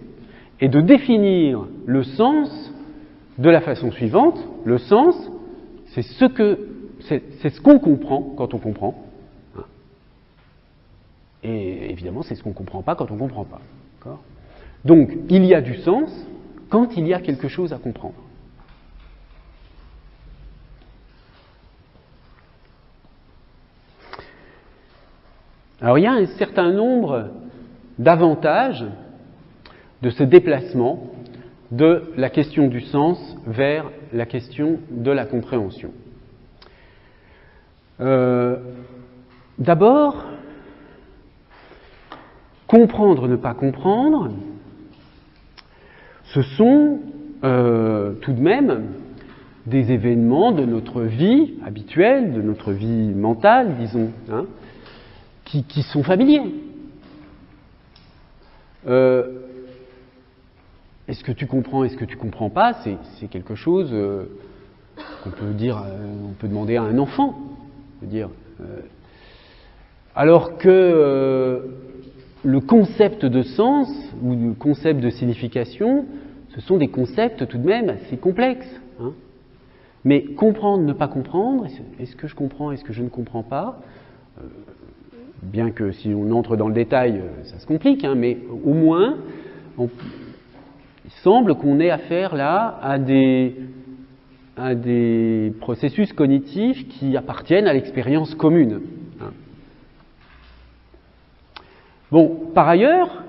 Et de définir le sens de la façon suivante. Le sens, c'est ce qu'on comprend quand on comprend. Et évidemment, c'est ce qu'on ne comprend pas quand on ne comprend pas. D'accord ? Donc, il y a du sens quand il y a quelque chose à comprendre. Alors, il y a un certain nombre d'avantages de ce déplacement de la question du sens vers la question de la compréhension. D'abord, comprendre, ne pas comprendre, ce sont tout de même des événements de notre vie habituelle, de notre vie mentale, disons, hein, qui sont familiers. Est-ce que tu comprends, est-ce que tu comprends pas, c'est quelque chose qu'on peut dire, on peut demander à un enfant, alors que le concept de sens ou le concept de signification, ce sont des concepts tout de même assez complexes. Hein. Mais comprendre, ne pas comprendre, est-ce que je comprends, est-ce que je ne comprends pas, bien que si on entre dans le détail, ça se complique, hein, mais au moins, il semble qu'on ait affaire là à des processus cognitifs qui appartiennent à l'expérience commune. Hein. Bon, par ailleurs,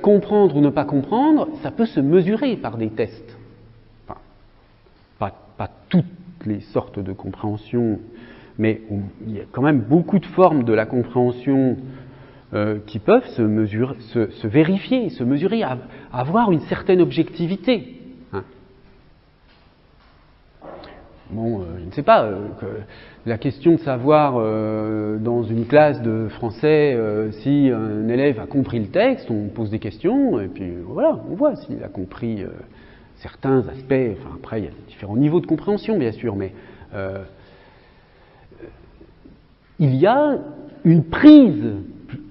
comprendre ou ne pas comprendre, ça peut se mesurer par des tests. Enfin, pas toutes les sortes de compréhension, mais il y a quand même beaucoup de formes de la compréhension qui peuvent se vérifier, se mesurer, avoir une certaine objectivité. Hein. Bon, je ne sais pas, la question de savoir dans une classe de français si un élève a compris le texte, on pose des questions, et puis voilà, on voit s'il a compris certains aspects. Enfin, après, il y a différents niveaux de compréhension, bien sûr, mais il y a une prise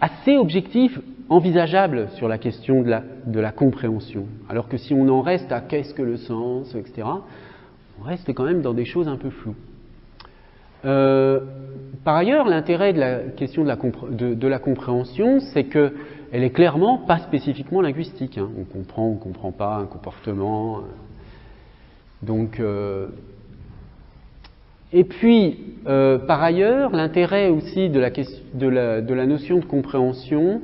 assez objective, envisageable sur la question de la compréhension. Alors que si on en reste à qu'est-ce que le sens, etc., on reste quand même dans des choses un peu floues. Par ailleurs, l'intérêt de la question de la compréhension, c'est qu'elle est clairement pas spécifiquement linguistique. Hein. On comprend pas un comportement. Donc, et puis, par ailleurs, l'intérêt aussi de la notion de compréhension,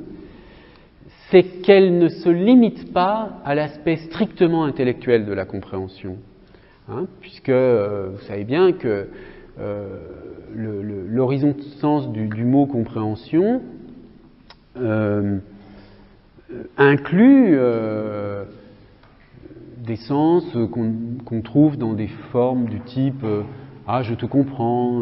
c'est qu'elle ne se limite pas à l'aspect strictement intellectuel de la compréhension. Hein, puisque vous savez bien que l'horizon de sens du mot compréhension inclut des sens qu'on trouve dans des formes du type ah, je te comprends,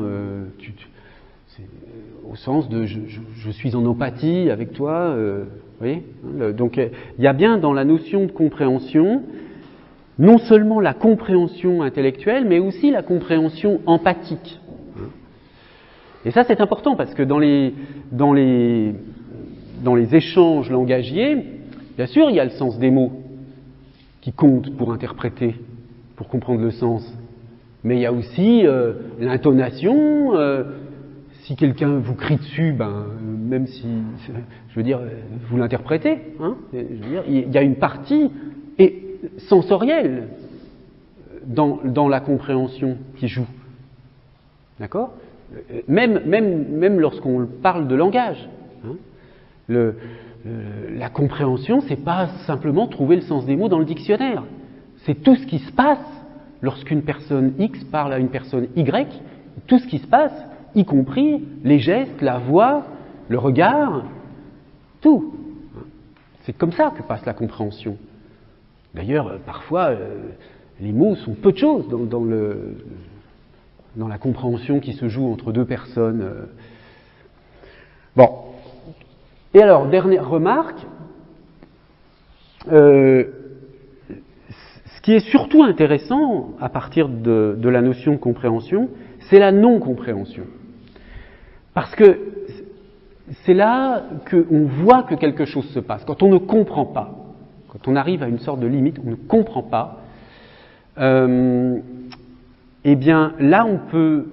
au sens de je suis en empathie avec toi. Vous voyez, donc il y a bien dans la notion de compréhension non seulement la compréhension intellectuelle, mais aussi la compréhension empathique. Et ça, c'est important parce que dans les échanges langagiers, bien sûr, il y a le sens des mots qui compte pour interpréter, pour comprendre le sens. Mais il y a aussi l'intonation. Si quelqu'un vous crie dessus, même si, je veux dire, vous l'interprétez. Hein, je veux dire, il y a une partie sensorielle dans la compréhension qui joue. D'accord ? Même lorsqu'on parle de langage. Hein, la compréhension, c'est pas simplement trouver le sens des mots dans le dictionnaire. C'est tout ce qui se passe lorsqu'une personne X parle à une personne Y, tout ce qui se passe, y compris les gestes, la voix, le regard, tout. C'est comme ça que passe la compréhension. D'ailleurs, parfois, les mots sont peu de choses dans la compréhension qui se joue entre deux personnes. Bon. Et alors, dernière remarque, ce qui est surtout intéressant à partir de la notion de compréhension, c'est la non-compréhension. Parce que c'est là qu'on voit que quelque chose se passe. Quand on ne comprend pas, quand on arrive à une sorte de limite, on ne comprend pas, eh bien là on peut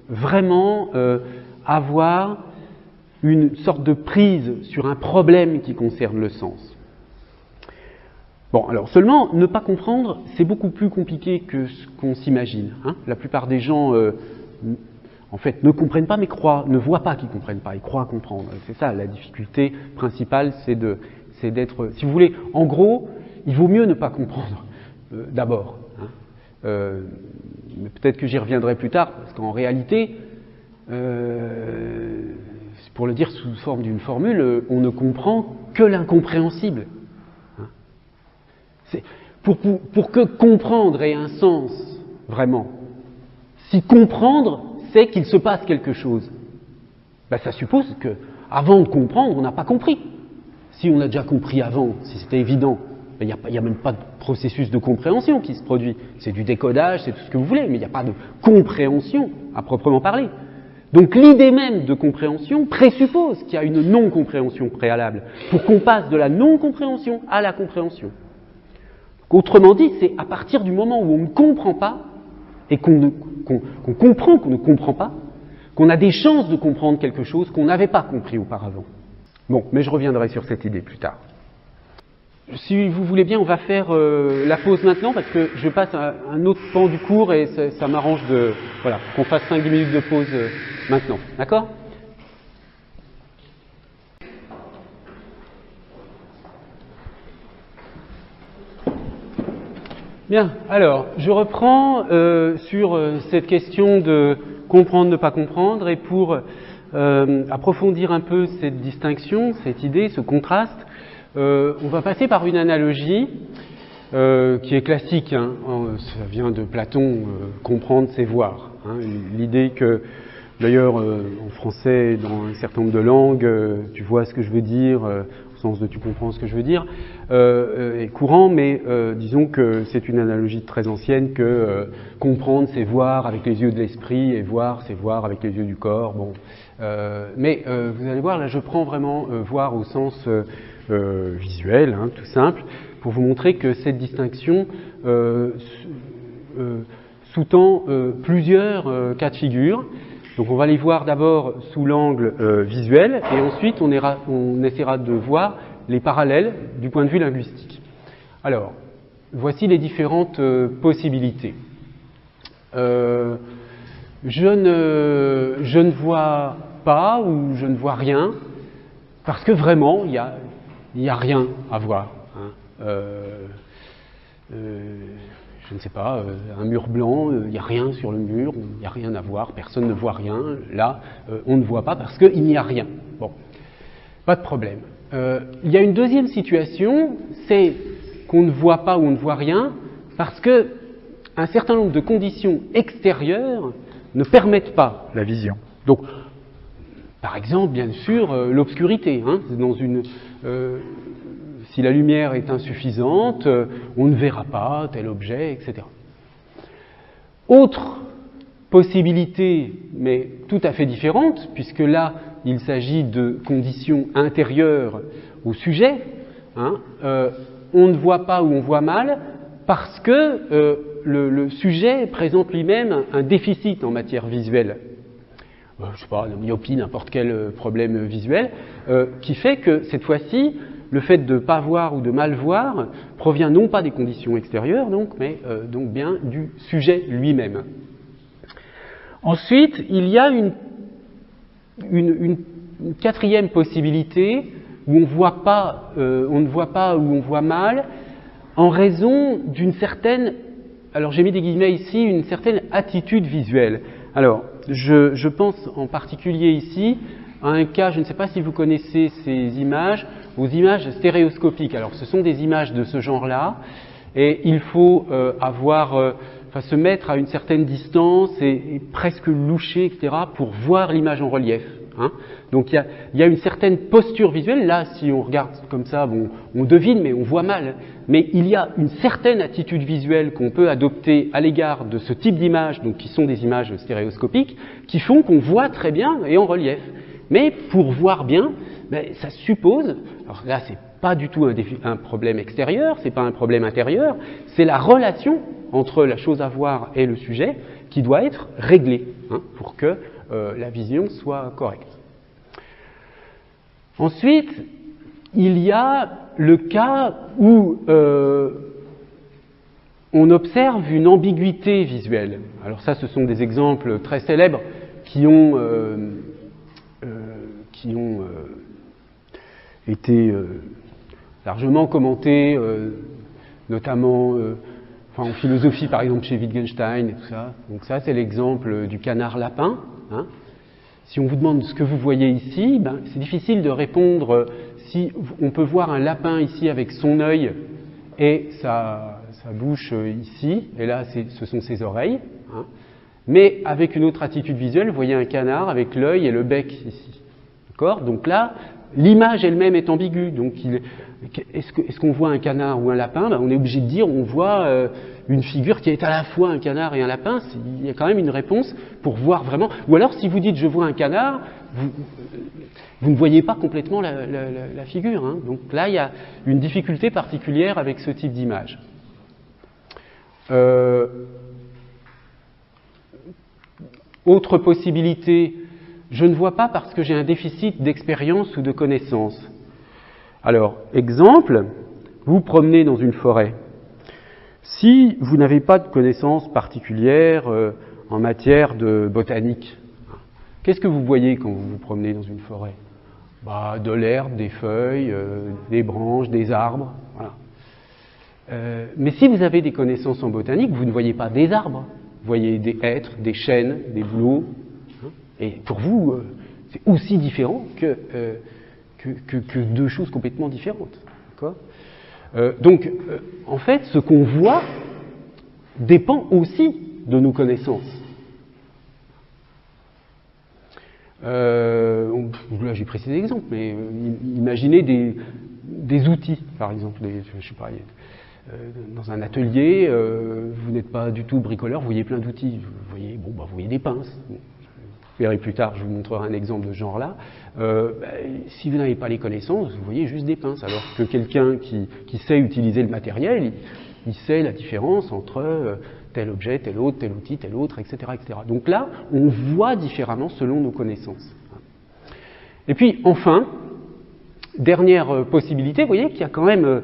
vraiment avoir une sorte de prise sur un problème qui concerne le sens. Bon, alors seulement, ne pas comprendre, c'est beaucoup plus compliqué que ce qu'on s'imagine. Hein. La plupart des gens, en fait, ne comprennent pas, mais ne voient pas qu'ils ne comprennent pas, ils croient comprendre. C'est ça, la difficulté principale, c'est d'être... Si vous voulez, en gros, il vaut mieux ne pas comprendre, d'abord. Hein. Mais peut-être que j'y reviendrai plus tard, parce qu'en réalité, pour le dire sous forme d'une formule, on ne comprend que l'incompréhensible. Pour que comprendre ait un sens, vraiment, si comprendre, c'est qu'il se passe quelque chose, ça suppose qu'avant de comprendre, on n'a pas compris. Si on a déjà compris avant, si c'était évident, il n'y a même pas de processus de compréhension qui se produit. C'est du décodage, c'est tout ce que vous voulez, mais il n'y a pas de compréhension à proprement parler. Donc l'idée même de compréhension présuppose qu'il y a une non-compréhension préalable, pour qu'on passe de la non-compréhension à la compréhension. Autrement dit, c'est à partir du moment où on ne comprend pas, et qu'on comprend qu'on ne comprend pas, qu'on a des chances de comprendre quelque chose qu'on n'avait pas compris auparavant. Bon, mais je reviendrai sur cette idée plus tard. Si vous voulez bien, on va faire la pause maintenant, parce que je passe à un autre pan du cours, et ça m'arrange qu'on fasse 5 minutes de pause maintenant. D'accord ? Bien, alors, je reprends sur cette question de comprendre, ne pas comprendre, et pour approfondir un peu cette distinction, cette idée, ce contraste, on va passer par une analogie qui est classique, hein, ça vient de Platon, comprendre c'est voir. Hein, l'idée que, d'ailleurs, en français, dans un certain nombre de langues, tu vois ce que je veux dire, au sens de tu comprends ce que je veux dire, est courant, mais disons que c'est une analogie très ancienne que comprendre c'est voir avec les yeux de l'esprit et voir c'est voir avec les yeux du corps. Bon, mais vous allez voir, là je prends vraiment voir au sens visuel, hein, tout simple, pour vous montrer que cette distinction sous-tend plusieurs cas de figure. Donc on va les voir d'abord sous l'angle visuel, et ensuite on essaiera de voir les parallèles du point de vue linguistique. Alors, voici les différentes possibilités. Je ne vois pas ou je ne vois rien parce que vraiment il y a rien à voir. Hein. Je ne sais pas, un mur blanc, il n'y a rien sur le mur, il n'y a rien à voir, personne ne voit rien. Là, on ne voit pas parce qu'il n'y a rien. Bon, pas de problème. Il y a une deuxième situation, c'est qu'on ne voit pas ou on ne voit rien parce que un certain nombre de conditions extérieures ne permettent pas la vision. Donc, par exemple, bien sûr, l'obscurité. Hein, si la lumière est insuffisante, on ne verra pas tel objet, etc. Autre possibilité, mais tout à fait différente, puisque là, il s'agit de conditions intérieures au sujet. Hein, on ne voit pas ou on voit mal parce que le sujet présente lui-même un déficit en matière visuelle. Je ne sais pas, la myopie, n'importe quel problème visuel, qui fait que cette fois-ci, le fait de ne pas voir ou de mal voir provient non pas des conditions extérieures, mais donc bien du sujet lui-même. Ensuite, il y a une quatrième possibilité où on ne voit pas ou on voit mal en raison d'une certaine, alors j'ai mis des guillemets ici, une certaine attitude visuelle. Alors, je pense en particulier ici à un cas, je ne sais pas si vous connaissez ces images, aux images stéréoscopiques. Alors, ce sont des images de ce genre-là, et il faut se mettre à une certaine distance et presque loucher, etc., pour voir l'image en relief. Hein. Donc, il y a une certaine posture visuelle. Là, si on regarde comme ça, bon, on devine, mais on voit mal. Mais il y a une certaine attitude visuelle qu'on peut adopter à l'égard de ce type d'images, donc qui sont des images stéréoscopiques, qui font qu'on voit très bien et en relief. Mais pour voir bien, ça suppose, alors là c'est pas du tout un problème extérieur, c'est pas un problème intérieur, c'est la relation entre la chose à voir et le sujet qui doit être réglée pour que la vision soit correcte. Ensuite, il y a le cas où on observe une ambiguïté visuelle. Alors ça, ce sont des exemples très célèbres qui ont été largement commentés, notamment en philosophie, par exemple chez Wittgenstein et tout ça. Donc ça, c'est l'exemple du canard-lapin. Hein. Si on vous demande ce que vous voyez ici, c'est difficile de répondre si on peut voir un lapin ici avec son œil et sa bouche ici, et là, ce sont ses oreilles. Hein. Mais avec une autre attitude visuelle, vous voyez un canard avec l'œil et le bec ici. D'accord ? Donc là, l'image elle-même est ambiguë. Donc, est-ce qu'on voit un canard ou un lapin ? On est obligé de dire on voit une figure qui est à la fois un canard et un lapin. Il y a quand même une réponse pour voir vraiment. Ou alors, si vous dites je vois un canard, vous ne voyez pas complètement la figure. Hein. Donc là, il y a une difficulté particulière avec ce type d'image. Autre possibilité, je ne vois pas parce que j'ai un déficit d'expérience ou de connaissance. Alors, exemple, vous promenez dans une forêt. Si vous n'avez pas de connaissances particulières en matière de botanique, qu'est-ce que vous voyez quand vous vous promenez dans une forêt ? De l'herbe, des feuilles, des branches, des arbres. Voilà. Mais si vous avez des connaissances en botanique, vous ne voyez pas des arbres. Vous voyez des hêtres, des chênes, des bouleaux. Et pour vous, c'est aussi différent que deux choses complètement différentes. Donc, en fait, ce qu'on voit dépend aussi de nos connaissances. Là, j'ai précisé l'exemple, mais imaginez des outils, par exemple. Je sais pas, dans un atelier, vous n'êtes pas du tout bricoleur, vous voyez plein d'outils. Vous voyez des pinces. Vous verrez plus tard, je vous montrerai un exemple de ce genre-là. Si vous n'avez pas les connaissances, vous voyez juste des pinces. Alors que quelqu'un qui sait utiliser le matériel, il sait la différence entre tel objet, tel autre, tel outil, tel autre, etc., etc. Donc là, on voit différemment selon nos connaissances. Et puis, enfin, dernière possibilité, vous voyez qu'il y a quand même,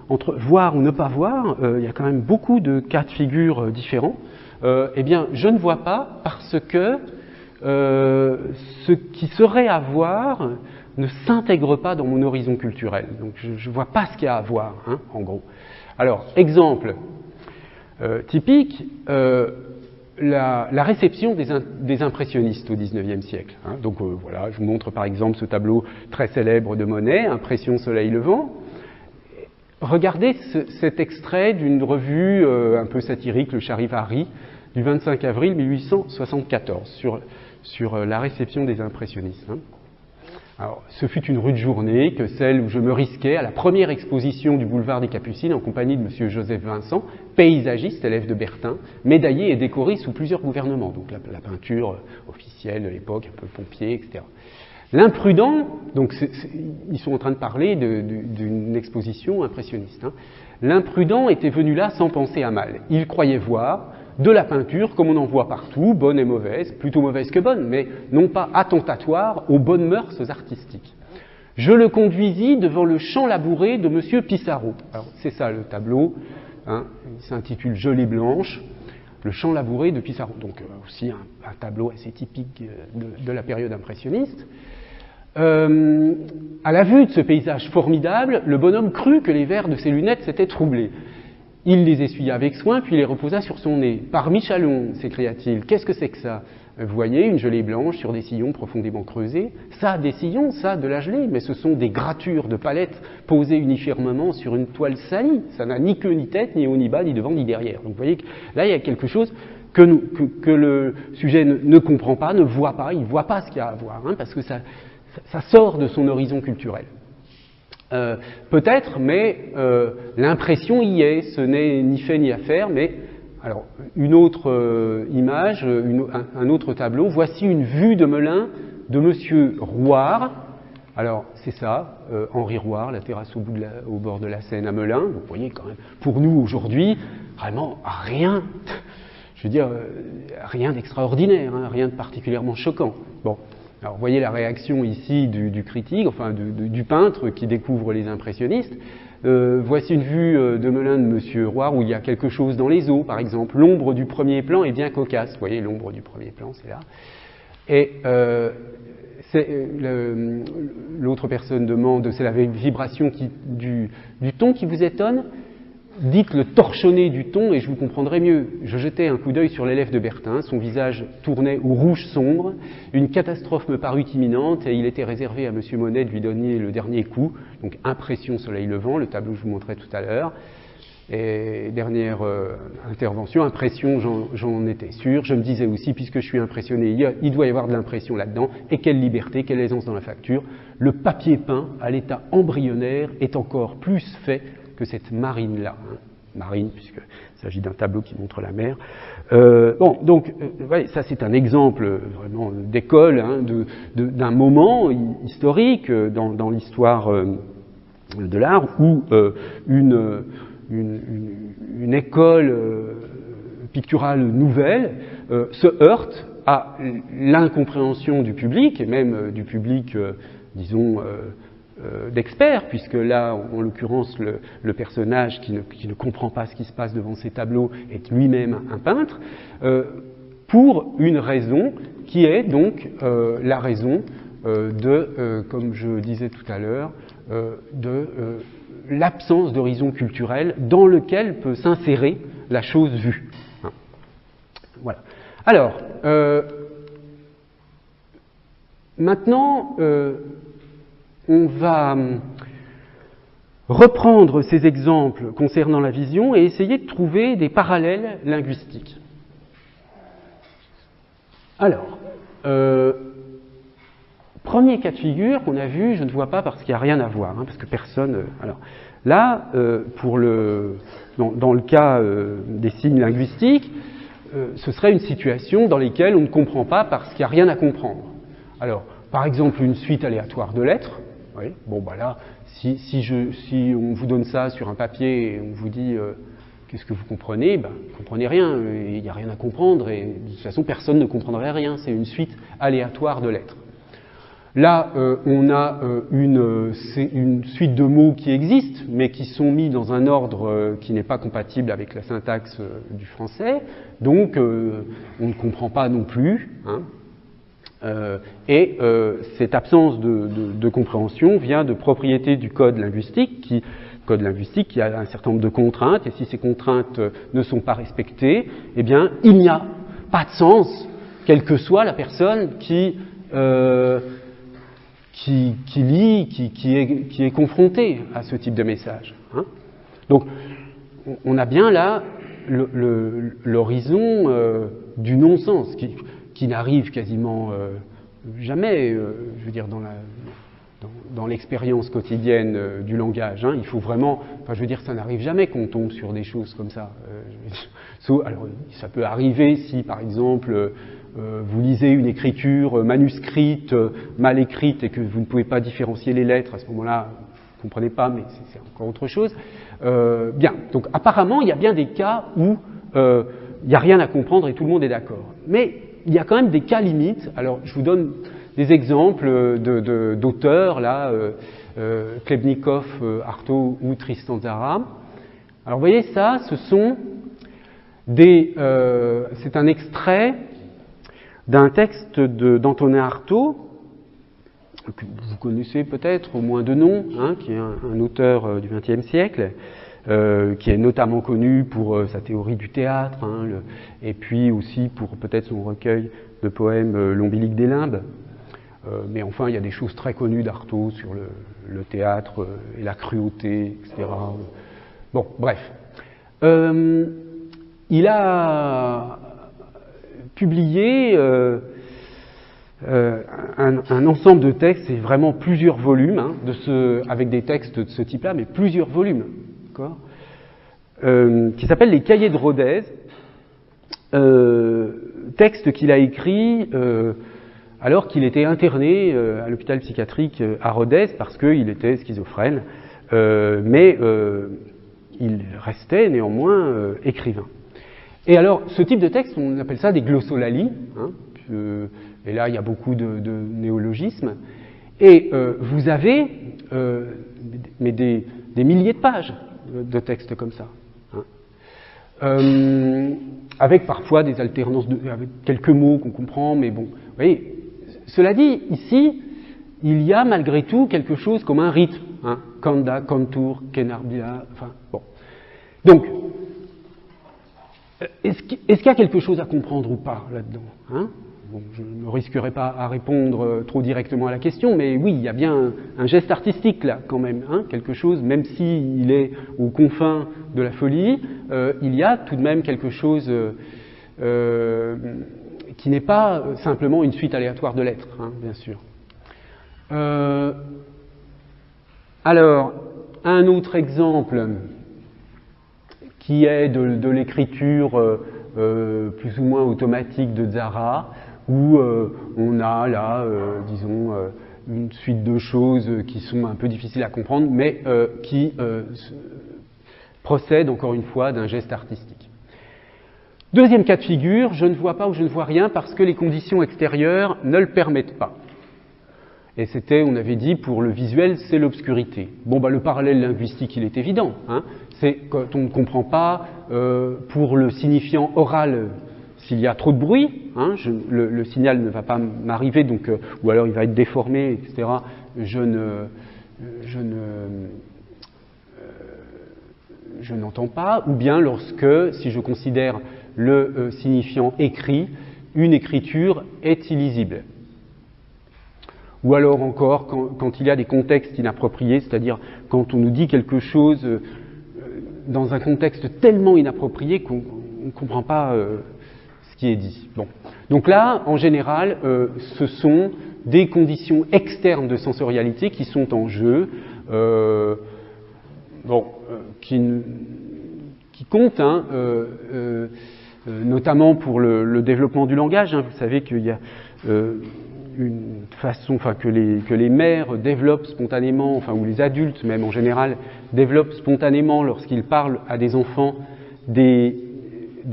entre voir ou ne pas voir, il y a quand même beaucoup de cas de figure différents. Eh bien, je ne vois pas parce que ce qui serait à voir ne s'intègre pas dans mon horizon culturel. Donc, je ne vois pas ce qu'il y a à voir, hein, en gros. Alors, exemple typique, la réception des impressionnistes au XIXe siècle. Hein. Donc voilà, je vous montre par exemple ce tableau très célèbre de Monet, Impression Soleil Levant. Regardez cet extrait d'une revue un peu satirique, le Charivari, du 25 avril 1874, sur la réception des impressionnistes. Hein. Alors, ce fut une rude journée que celle où je me risquais à la première exposition du boulevard des Capucines en compagnie de M. Joseph Vincent, paysagiste, élève de Bertin, médaillé et décoré sous plusieurs gouvernements, donc la peinture officielle de l'époque, un peu pompier, etc. L'imprudent, donc ils sont en train de parler d'une exposition impressionniste. Hein. L'imprudent était venu là sans penser à mal. Il croyait voir de la peinture comme on en voit partout, bonne et mauvaise, plutôt mauvaise que bonne, mais non pas attentatoire aux bonnes mœurs artistiques. Je le conduisis devant le champ labouré de M. Pissarro. Alors c'est ça le tableau, hein, il s'intitule Gelée blanche, le champ labouré de Pissarro. Donc aussi un tableau assez typique de la période impressionniste. À la vue de ce paysage formidable, le bonhomme crut que les verres de ses lunettes s'étaient troublés. Il les essuya avec soin, puis les reposa sur son nez. « Par Michalon !» s'écria-t-il. « Qu'est-ce que c'est que ça ?» Vous voyez, une gelée blanche sur des sillons profondément creusés. Ça, des sillons, ça, de la gelée, mais ce sont des gratures de palettes posées uniformément sur une toile salie. Ça n'a ni queue ni tête, ni haut ni bas, ni devant ni derrière. Donc vous voyez que là, il y a quelque chose que le sujet ne comprend pas, ne voit pas. Il ne voit pas ce qu'il y a à voir, hein, parce que ça sort de son horizon culturel. Peut-être, mais l'impression y est, ce n'est ni fait ni à faire, mais alors une autre image, un autre tableau, voici une vue de Melun de Monsieur Rouard. Alors c'est ça, Henri Rouard, la terrasse au bord de la Seine à Melun. Vous voyez quand même, pour nous aujourd'hui, vraiment rien, je veux dire, rien d'extraordinaire, hein, rien de particulièrement choquant. Bon. Alors, vous voyez la réaction ici du critique, enfin du peintre qui découvre les impressionnistes. Voici une vue de Melun de M. Rouard où il y a quelque chose dans les eaux, par exemple. L'ombre du premier plan est bien cocasse. Vous voyez, l'ombre du premier plan, c'est là. Et l'autre personne demande, c'est la vibration du ton qui vous étonne. Dites le torchonné du ton et je vous comprendrai mieux. Je jetai un coup d'œil sur l'élève de Bertin, son visage tournait au rouge sombre, une catastrophe me parut imminente et il était réservé à M. Monet de lui donner le dernier coup, donc Impression Soleil Levant, le tableau que je vous montrais tout à l'heure. Et dernière intervention, impression, j'en étais sûr. Je me disais aussi, puisque je suis impressionné, il doit y avoir de l'impression là-dedans, et quelle liberté, quelle aisance dans la facture. Le papier peint, à l'état embryonnaire, est encore plus fait que cette marine-là, hein. Marine, puisqu'il s'agit d'un tableau qui montre la mer. Bon, donc, ouais, ça c'est un exemple vraiment d'école, hein, d'un moment historique dans l'histoire de l'art où une école picturale nouvelle se heurte à l'incompréhension du public, et même du public, disons, d'experts, puisque là, en l'occurrence, le personnage qui ne comprend pas ce qui se passe devant ses tableaux est lui-même un peintre, pour une raison qui est donc la raison comme je disais tout à l'heure, de l'absence d'horizon culturel dans lequel peut s'insérer la chose vue. Hein. Voilà. Alors, maintenant, on va reprendre ces exemples concernant la vision et essayer de trouver des parallèles linguistiques. Alors, premier cas de figure qu'on a vu, je ne vois pas parce qu'il n'y a rien à voir, hein, parce que personne... alors, là, dans le cas des signes linguistiques, ce serait une situation dans laquelle on ne comprend pas parce qu'il n'y a rien à comprendre. Alors, par exemple, une suite aléatoire de lettres. Oui, bon, bah là, si on vous donne ça sur un papier et on vous dit qu'est-ce que vous comprenez, ben, vous ne comprenez rien, il n'y a rien à comprendre et de toute façon, personne ne comprendrait rien. C'est une suite aléatoire de lettres. Là, on a une suite de mots qui existent, mais qui sont mis dans un ordre qui n'est pas compatible avec la syntaxe du français, donc on ne comprend pas non plus. Hein. Cette absence de compréhension vient de propriétés du code linguistique qui a un certain nombre de contraintes, et si ces contraintes ne sont pas respectées, eh bien, il n'y a pas de sens, quelle que soit la personne qui lit, qui est confronté à ce type de message. Hein. Donc, on a bien là l'horizon du non-sens, qui n'arrive quasiment jamais, je veux dire, dans l'expérience quotidienne du langage. Hein. Il faut vraiment, enfin, je veux dire, ça n'arrive jamais qu'on tombe sur des choses comme ça. Alors, ça peut arriver si, par exemple, vous lisez une écriture manuscrite, mal écrite, et que vous ne pouvez pas différencier les lettres, à ce moment-là, vous ne comprenez pas, mais c'est encore autre chose. Bien, donc apparemment, il y a bien des cas où il n'y a rien à comprendre et tout le monde est d'accord. Mais il y a quand même des cas limites. Alors, je vous donne des exemples d'auteurs, là, Klebnikov, Artaud ou Tristan Tzara. Alors, vous voyez ça, ce sont c'est un extrait d'un texte d'Antonin Artaud, que vous connaissez peut-être au moins de nom, hein, qui est un auteur du XXe siècle, qui est notamment connu pour sa théorie du théâtre, hein, et puis aussi pour peut-être son recueil de poèmes L'ombilique des limbes. Mais enfin, il y a des choses très connues d'Artaud sur le théâtre et la cruauté, etc. Bon, bref. Il a publié un ensemble de textes, et vraiment plusieurs volumes, hein, avec des textes de ce type-là, mais plusieurs volumes, qui s'appellent les Cahiers de Rodez, texte qu'il a écrit alors qu'il était interné à l'hôpital psychiatrique à Rodez parce qu'il était schizophrène, mais il restait néanmoins écrivain. Et alors, ce type de texte, on appelle ça des glossolalies, hein, et là, il y a beaucoup de néologismes, et vous avez des milliers de pages de textes comme ça, hein, avec parfois des alternances, avec quelques mots qu'on comprend, mais bon, vous voyez, cela dit, ici, il y a malgré tout quelque chose comme un rythme, hein, kanda, kantur, kenarbia, enfin, bon. Donc, est-ce qu'il y a quelque chose à comprendre ou pas là-dedans, hein? Bon, je ne risquerai pas à répondre trop directement à la question, mais oui, il y a bien un geste artistique là, quand même, hein, quelque chose, même s'il est aux confins de la folie, il y a tout de même quelque chose qui n'est pas simplement une suite aléatoire de lettres, hein, bien sûr. Alors, un autre exemple qui est de l'écriture plus ou moins automatique de Tzara, où on a là, disons, une suite de choses qui sont un peu difficiles à comprendre, mais qui procèdent encore une fois d'un geste artistique. Deuxième cas de figure, je ne vois pas ou je ne vois rien parce que les conditions extérieures ne le permettent pas. Et c'était, on avait dit, pour le visuel, c'est l'obscurité. Bon, bah, le parallèle linguistique, il est évident, hein. C'est quand on ne comprend pas, pour le signifiant oral, s'il y a trop de bruit, hein, le signal ne va pas m'arriver, donc, ou alors il va être déformé, etc. Je n'entends pas, ou bien lorsque, si je considère le signifiant écrit, une écriture est illisible. Ou alors encore, quand il y a des contextes inappropriés, c'est-à-dire quand on nous dit quelque chose dans un contexte tellement inapproprié qu'on ne comprend pas ce qui est dit. Bon. Donc là, en général, ce sont des conditions externes de sensorialité qui sont en jeu, qui comptent, hein, notamment pour le développement du langage. Hein. Vous savez qu'il y a une façon, enfin que les mères développent spontanément, enfin ou les adultes même en général développent spontanément lorsqu'ils parlent à des enfants des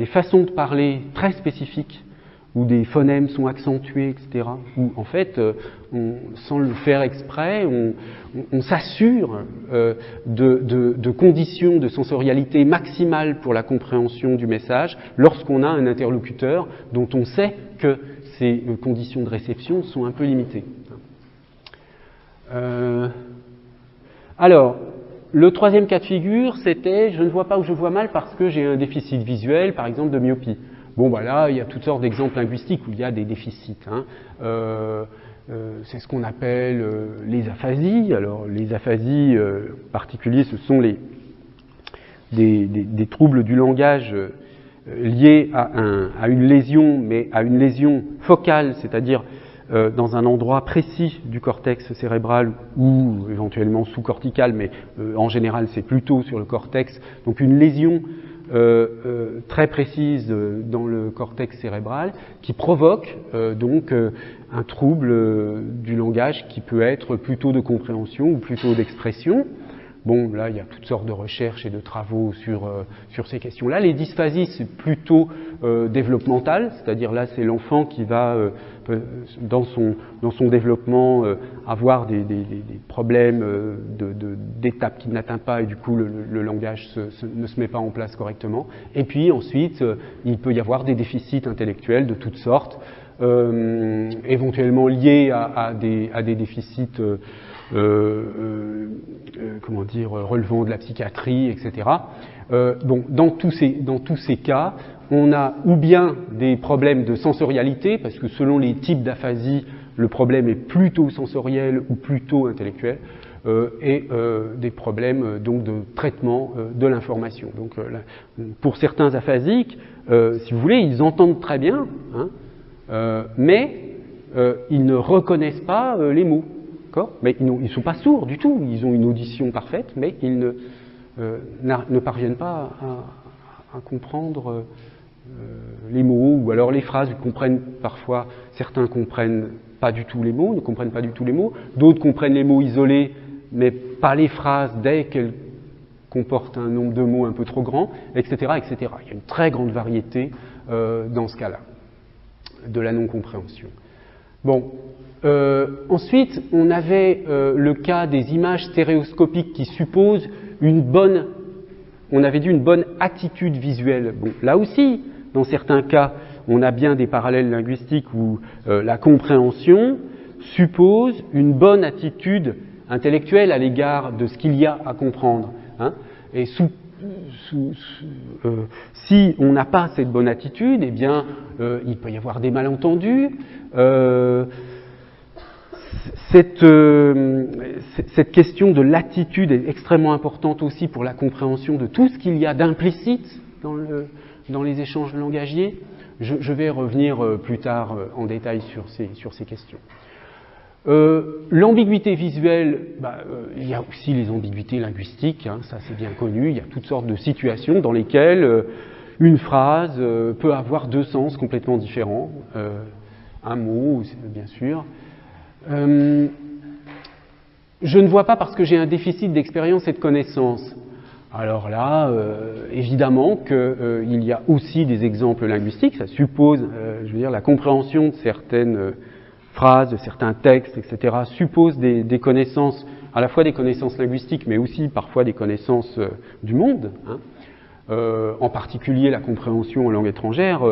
façons de parler très spécifiques où des phonèmes sont accentués, etc. Où, en fait, sans le faire exprès, on s'assure de conditions de sensorialité maximale pour la compréhension du message lorsqu'on a un interlocuteur dont on sait que ces conditions de réception sont un peu limitées. Alors, le troisième cas de figure, c'était « je ne vois pas ou je vois mal parce que j'ai un déficit visuel, par exemple de myopie ». Bon, bah là, il y a toutes sortes d'exemples linguistiques où il y a des déficits. C'est ce qu'on appelle les aphasies. Alors, les aphasies en particulier, ce sont des troubles du langage liés à une lésion, mais à une lésion focale, c'est-à-dire dans un endroit précis du cortex cérébral ou éventuellement sous-cortical, mais en général, c'est plutôt sur le cortex. Donc, une lésion très précise dans le cortex cérébral qui provoque donc un trouble du langage qui peut être plutôt de compréhension ou plutôt d'expression. Bon, là, il y a toutes sortes de recherches et de travaux sur ces questions-là. Les dysphasies, c'est plutôt développemental, c'est-à-dire là, c'est l'enfant qui va, dans son développement, avoir des problèmes d'étapes qu'il n'atteint pas et du coup, le langage ne se met pas en place correctement. Et puis ensuite, il peut y avoir des déficits intellectuels de toutes sortes, éventuellement liés à des déficits relevant de la psychiatrie, etc. Bon, dans tous ces cas, on a ou bien des problèmes de sensorialité, parce que selon les types d'aphasie, le problème est plutôt sensoriel ou plutôt intellectuel, et des problèmes donc de traitement de l'information. Donc, pour certains aphasiques, si vous voulez, ils entendent très bien, mais ils ne reconnaissent pas les mots. Mais ils ne sont pas sourds du tout, ils ont une audition parfaite, mais ils ne parviennent pas à comprendre les mots, ou alors les phrases, ils comprennent parfois, certains comprennent pas du tout les mots, ne comprennent pas du tout les mots, d'autres comprennent les mots isolés, mais pas les phrases dès qu'elles comportent un nombre de mots un peu trop grand, etc., etc. Il y a une très grande variété dans ce cas-là, de la non-compréhension. Bon. Ensuite, on avait le cas des images stéréoscopiques qui supposent on avait dit une bonne attitude visuelle. Bon, là aussi, dans certains cas, on a bien des parallèles linguistiques où la compréhension suppose une bonne attitude intellectuelle à l'égard de ce qu'il y a à comprendre. Et si on n'a pas cette bonne attitude, eh bien, il peut y avoir des malentendus. Cette question de l'attitude est extrêmement importante aussi pour la compréhension de tout ce qu'il y a d'implicite dans les échanges langagiers. Je vais revenir plus tard en détail sur ces questions. L'ambiguïté visuelle, il y a aussi les ambiguïtés linguistiques, ça c'est bien connu, il y a toutes sortes de situations dans lesquelles une phrase peut avoir deux sens complètement différents, un mot bien sûr. Je ne vois pas parce que j'ai un déficit d'expérience et de connaissance. Alors là, évidemment qu'il y a aussi des exemples linguistiques, ça suppose, la compréhension de certaines phrases, de certains textes, etc., suppose des connaissances, à la fois des connaissances linguistiques, mais aussi parfois des connaissances du monde. En particulier la compréhension en langue étrangère,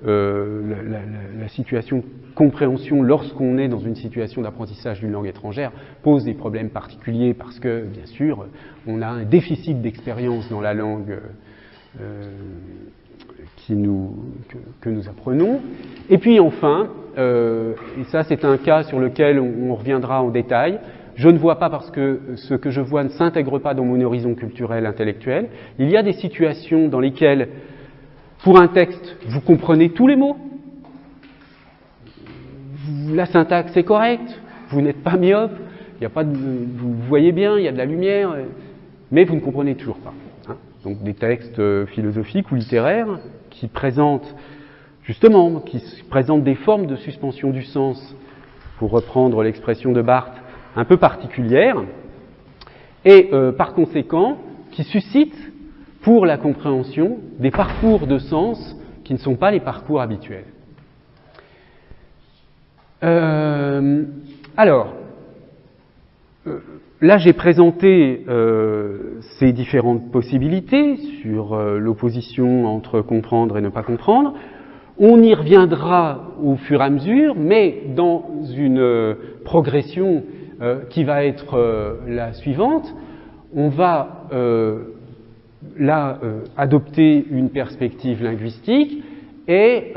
la situation de compréhension lorsqu'on est dans une situation d'apprentissage d'une langue étrangère pose des problèmes particuliers parce que, bien sûr, on a un déficit d'expérience dans la langue que nous apprenons. Et puis enfin, et ça c'est un cas sur lequel on reviendra en détail, je ne vois pas parce que ce que je vois ne s'intègre pas dans mon horizon culturel intellectuel. Il y a des situations dans lesquelles, pour un texte, vous comprenez tous les mots. La syntaxe est correcte, vous n'êtes pas myope, vous voyez bien, il y a de la lumière, mais vous ne comprenez toujours pas. Donc des textes philosophiques ou littéraires qui présentent des formes de suspension du sens, pour reprendre l'expression de Barthes, un peu particulière, et par conséquent, qui suscite pour la compréhension des parcours de sens qui ne sont pas les parcours habituels. Alors, là j'ai présenté ces différentes possibilités sur l'opposition entre comprendre et ne pas comprendre. On y reviendra au fur et à mesure, mais dans une progression qui va être la suivante. On va là adopter une perspective linguistique et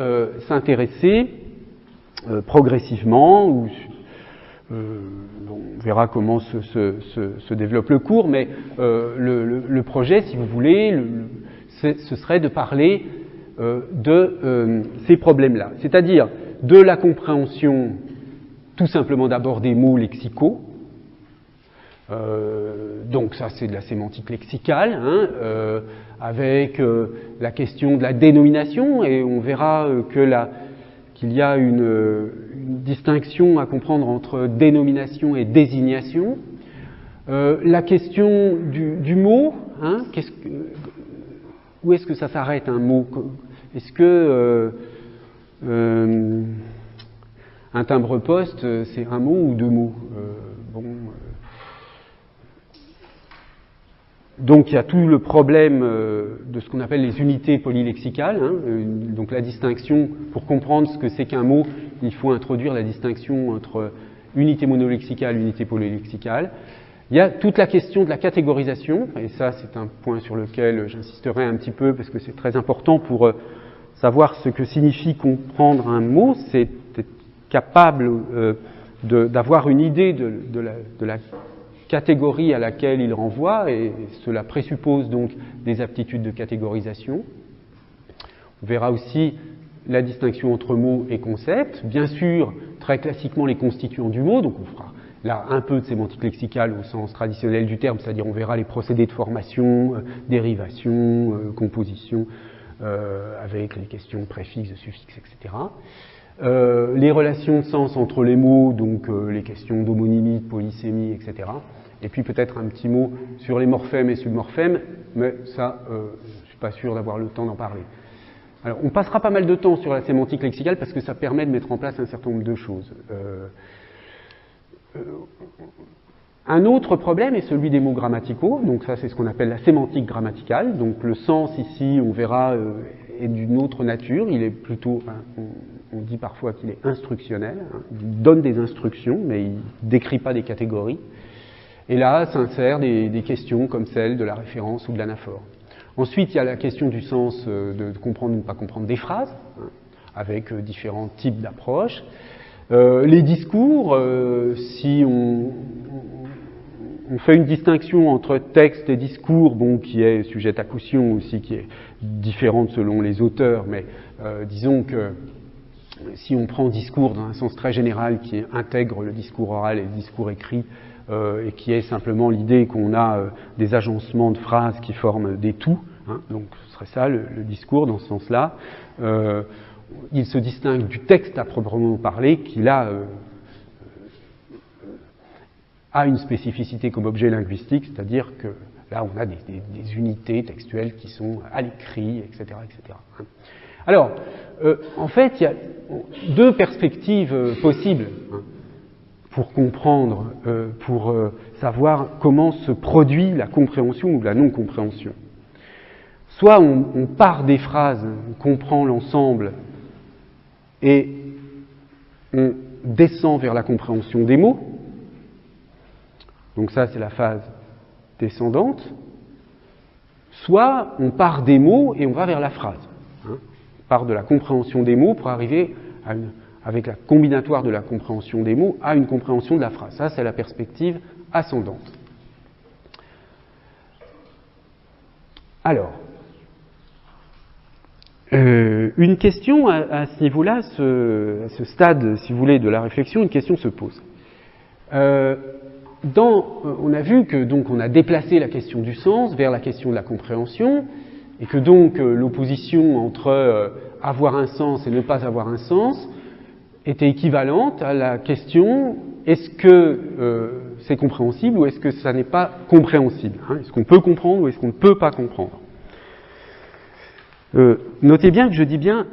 s'intéresser progressivement, on verra comment se développe le cours, mais le projet, si vous voulez, ce serait de parler de ces problèmes-là, c'est-à-dire de la compréhension tout simplement d'abord des mots lexicaux. Donc ça c'est de la sémantique lexicale, hein, avec la question de la dénomination, et on verra qu'il y a une distinction à comprendre entre dénomination et désignation. La question du mot, hein, où est-ce que ça s'arrête un mot? Est-ce que un timbre-poste c'est un mot ou deux mots? Donc il y a tout le problème de ce qu'on appelle les unités polylexicales, hein, donc la distinction, pour comprendre ce que c'est qu'un mot, il faut introduire la distinction entre unité monolexicale et unité polylexicale. Il y a toute la question de la catégorisation, et ça c'est un point sur lequel j'insisterai un petit peu parce que c'est très important pour savoir ce que signifie comprendre un mot, c'est être capable d'avoir une idée de la catégorie à laquelle il renvoie, et cela présuppose donc des aptitudes de catégorisation. On verra aussi la distinction entre mots et concepts, bien sûr très classiquement les constituants du mot, donc on fera là un peu de sémantique lexicale au sens traditionnel du terme, c'est-à-dire on verra les procédés de formation, dérivation, composition, avec les questions de préfixes, de suffixes, etc. Les relations de sens entre les mots, donc les questions d'homonymie, de polysémie, etc. Et puis peut-être un petit mot sur les morphèmes et submorphèmes, mais ça, je ne suis pas sûr d'avoir le temps d'en parler. Alors, on passera pas mal de temps sur la sémantique lexicale parce que ça permet de mettre en place un certain nombre de choses. Un autre problème est celui des mots grammaticaux, donc ça c'est ce qu'on appelle la sémantique grammaticale. Donc le sens ici, on verra, est d'une autre nature, il est plutôt, on dit parfois qu'il est instructionnel, hein, il donne des instructions mais il ne décrit pas des catégories. Et là s'insèrent des questions comme celle de la référence ou de l'anaphore. Ensuite il y a la question du sens de comprendre ou ne pas comprendre des phrases, hein, avec différents types d'approches. Les discours, si on fait une distinction entre texte et discours, bon, qui est sujette à caution aussi, qui est différente selon les auteurs, mais disons que si on prend discours dans un sens très général qui intègre le discours oral et le discours écrit, et qui est simplement l'idée qu'on a des agencements de phrases qui forment des tout, hein, donc ce serait ça le discours dans ce sens-là. Il se distingue du texte à proprement parler, qui là a une spécificité comme objet linguistique, c'est-à-dire que là on a des unités textuelles qui sont à l'écrit, etc., etc. Alors, en fait, il y a deux perspectives possibles, hein, pour comprendre, pour savoir comment se produit la compréhension ou la non-compréhension. Soit on part des phrases, on comprend l'ensemble, et on descend vers la compréhension des mots. Donc ça, c'est la phase descendante. Soit on part des mots et on va vers la phrase. Hein. On part de la compréhension des mots pour arriver avec la combinatoire de la compréhension des mots à une compréhension de la phrase. Ça, c'est la perspective ascendante. Alors, une question à ce niveau-là, à ce stade, si vous voulez, de la réflexion, une question se pose. On a vu que donc on a déplacé la question du sens vers la question de la compréhension, et que donc l'opposition entre avoir un sens et ne pas avoir un sens était équivalente à la question est-ce que c'est compréhensible ou est-ce que ça n'est pas compréhensible, hein, est-ce qu'on peut comprendre ou est-ce qu'on ne peut pas comprendre. Notez bien que je dis bien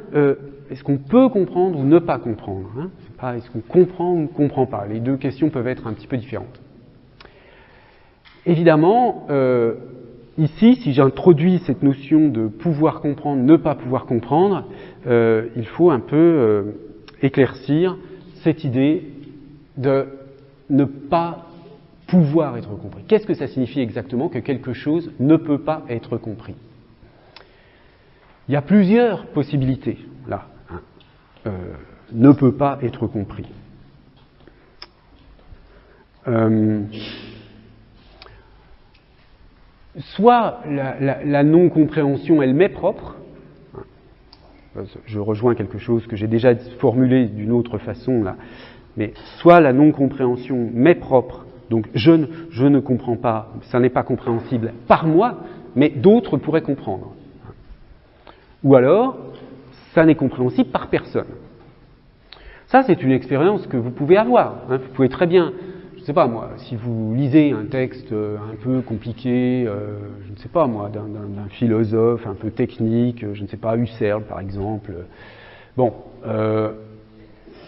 est-ce qu'on peut comprendre ou ne pas comprendre, hein, c'est pas est-ce qu'on comprend ou ne comprend pas. Les deux questions peuvent être un petit peu différentes. Évidemment, ici, si j'introduis cette notion de pouvoir comprendre, ne pas pouvoir comprendre, il faut un peu éclaircir cette idée de ne pas pouvoir être compris. Qu'est-ce que ça signifie exactement que quelque chose ne peut pas être compris? Il y a plusieurs possibilités, là. Hein. Ne peut pas être compris. Soit la non-compréhension elle m'est propre, je rejoins quelque chose que j'ai déjà formulé d'une autre façon là, mais soit la non-compréhension m'est propre, donc je ne comprends pas, ça n'est pas compréhensible par moi, mais d'autres pourraient comprendre. Ou alors, ça n'est compréhensible par personne. Ça, c'est une expérience que vous pouvez avoir. Hein. Vous pouvez très bien, je ne sais pas moi, si vous lisez un texte un peu compliqué, je ne sais pas moi, d'un philosophe un peu technique, je ne sais pas, Husserl par exemple, bon,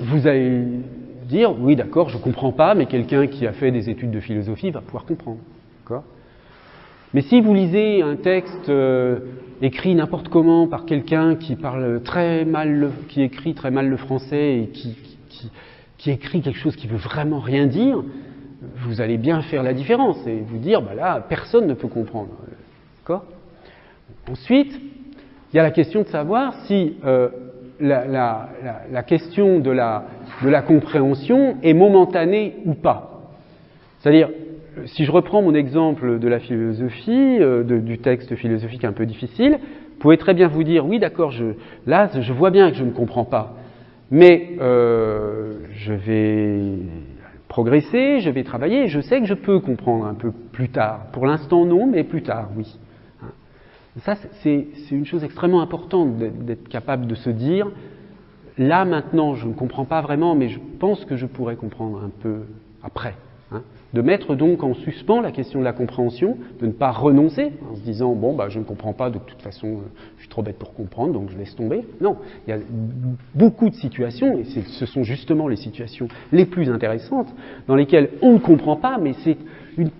vous allez dire, oui d'accord, je ne comprends pas, mais quelqu'un qui a fait des études de philosophie va pouvoir comprendre. D'accord ? Mais si vous lisez un texte écrit n'importe comment par quelqu'un qui parle très mal, qui écrit très mal le français et qui écrit quelque chose qui veut vraiment rien dire, vous allez bien faire la différence et vous dire, bah là, personne ne peut comprendre. D'accord ? Ensuite, il y a la question de savoir si la question de la compréhension est momentanée ou pas. C'est-à-dire, si je reprends mon exemple de la philosophie, du texte philosophique un peu difficile, vous pouvez très bien vous dire, oui d'accord, là je vois bien que je ne comprends pas, mais je vais progresser, je vais travailler, et je sais que je peux comprendre un peu plus tard. Pour l'instant non, mais plus tard, oui. Ça, c'est une chose extrêmement importante d'être capable de se dire, là maintenant je ne comprends pas vraiment, mais je pense que je pourrais comprendre un peu après. Hein, de mettre donc en suspens la question de la compréhension, de ne pas renoncer en se disant bon bah je ne comprends pas, de toute façon je suis trop bête pour comprendre donc je laisse tomber. Non, il y a beaucoup de situations et ce sont justement les situations les plus intéressantes dans lesquelles on ne comprend pas, mais c'est une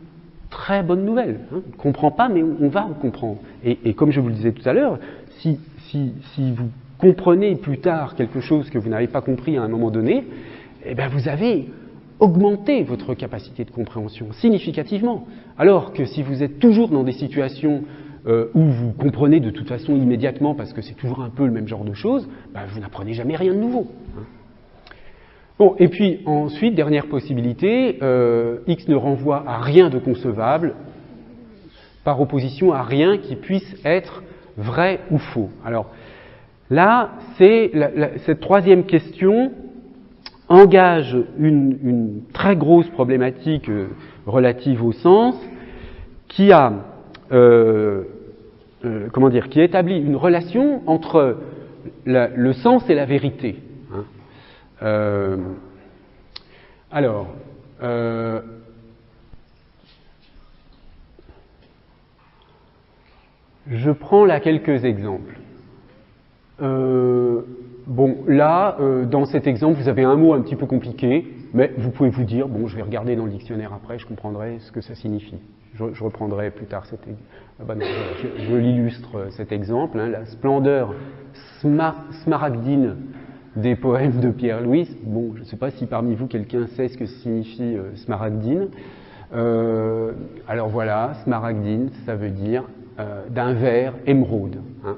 très bonne nouvelle. Hein. On ne comprend pas, mais on va comprendre. Et comme je vous le disais tout à l'heure, si vous comprenez plus tard quelque chose que vous n'avez pas compris à un moment donné, eh bien vous avez augmenter votre capacité de compréhension significativement. Alors que si vous êtes toujours dans des situations où vous comprenez de toute façon immédiatement parce que c'est toujours un peu le même genre de choses, ben vous n'apprenez jamais rien de nouveau. Bon, et puis ensuite, dernière possibilité, X ne renvoie à rien de concevable par opposition à rien qui puisse être vrai ou faux. Alors là, c'est cette troisième question engage une très grosse problématique relative au sens qui a qui établit une relation entre le sens et la vérité. Hein. Je prends là quelques exemples. Bon, là, dans cet exemple, vous avez un mot un petit peu compliqué, mais vous pouvez vous dire, bon, je vais regarder dans le dictionnaire après, je comprendrai ce que ça signifie. Je reprendrai plus tard je l'illustre cet exemple, hein, la splendeur smaragdine des poèmes de Pierre Louis. Bon, je ne sais pas si parmi vous quelqu'un sait ce que signifie smaragdine. Alors voilà, smaragdine, ça veut dire d'un vert émeraude. Hein.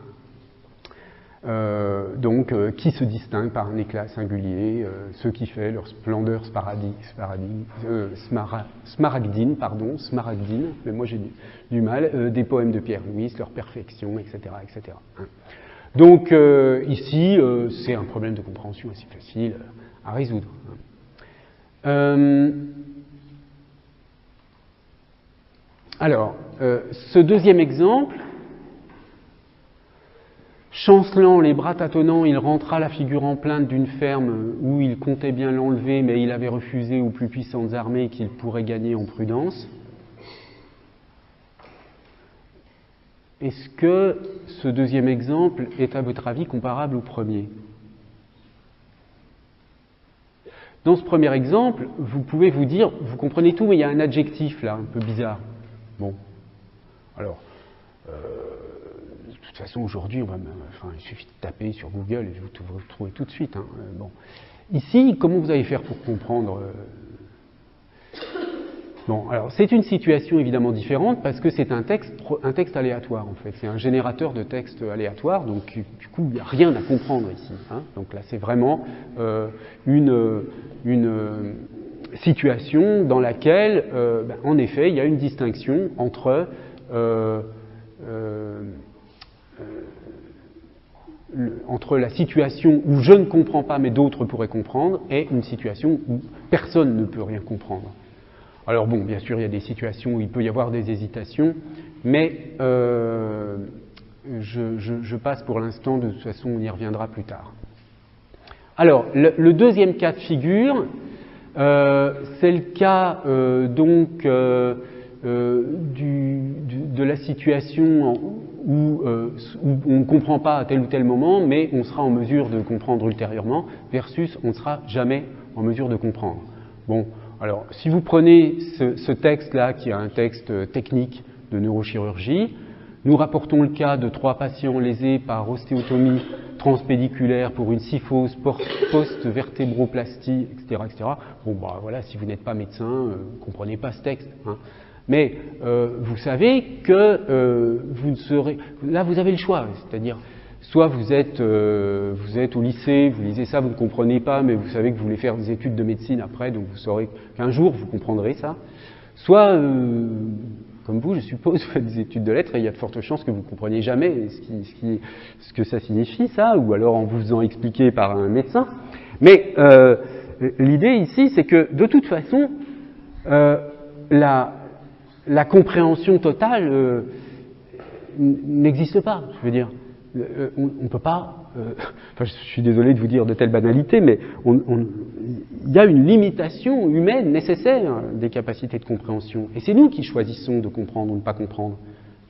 Qui se distinguent par un éclat singulier, ce qui fait leur splendeur smaragdine, mais moi j'ai du mal, des poèmes de Pierre Louis, leur perfection, etc. etc. Donc ici, c'est un problème de compréhension assez facile à résoudre. Ce deuxième exemple, chancelant, les bras tâtonnants, il rentra la figure en plainte d'une ferme où il comptait bien l'enlever, mais il avait refusé aux plus puissantes armées qu'il pourrait gagner en prudence. est-ce que ce deuxième exemple est, à votre avis, comparable au premier? Dans ce premier exemple, vous pouvez vous dire, vous comprenez tout, mais il y a un adjectif là, un peu bizarre. Bon, alors, de toute façon, aujourd'hui, il suffit de taper sur Google et vous trouvez tout de suite. Hein. Bon. Ici, comment vous allez faire pour comprendre Bon, alors c'est une situation évidemment différente parce que c'est un texte aléatoire en fait. C'est un générateur de texte aléatoire, donc du coup il n'y a rien à comprendre ici. Hein. Donc là c'est vraiment une situation dans laquelle, en effet, il y a une distinction entre entre la situation où je ne comprends pas mais d'autres pourraient comprendre et une situation où personne ne peut rien comprendre. Alors bon, bien sûr, il y a des situations où il peut y avoir des hésitations, mais je passe pour l'instant, de toute façon, on y reviendra plus tard. Alors, le deuxième cas de figure, c'est le cas de la situation où on ne comprend pas à tel ou tel moment, mais on sera en mesure de comprendre ultérieurement, versus on ne sera jamais en mesure de comprendre. Bon. Alors, si vous prenez ce texte-là, qui est un texte technique de neurochirurgie, nous rapportons le cas de 3 patients lésés par ostéotomie transpédiculaire pour une syphose post-vertébroplastie, etc., etc. Bon, bah voilà, si vous n'êtes pas médecin, vous ne comprenez pas ce texte. Hein. Mais vous savez que vous ne serez... Là, vous avez le choix, c'est-à-dire... Soit vous êtes au lycée, vous lisez ça, vous ne comprenez pas, mais vous savez que vous voulez faire des études de médecine après, donc vous saurez qu'un jour vous comprendrez ça. Soit, comme vous, je suppose, vous faites des études de lettres et il y a de fortes chances que vous ne compreniez jamais ce que ça signifie, ça, ou alors en vous faisant expliquer par un médecin. Mais l'idée ici, c'est que de toute façon, la compréhension totale n'existe pas, je veux dire. On ne peut pas, je suis désolé de vous dire de telles banalités, mais il y a une limitation humaine nécessaire des capacités de compréhension. Et c'est nous qui choisissons de comprendre ou de ne pas comprendre.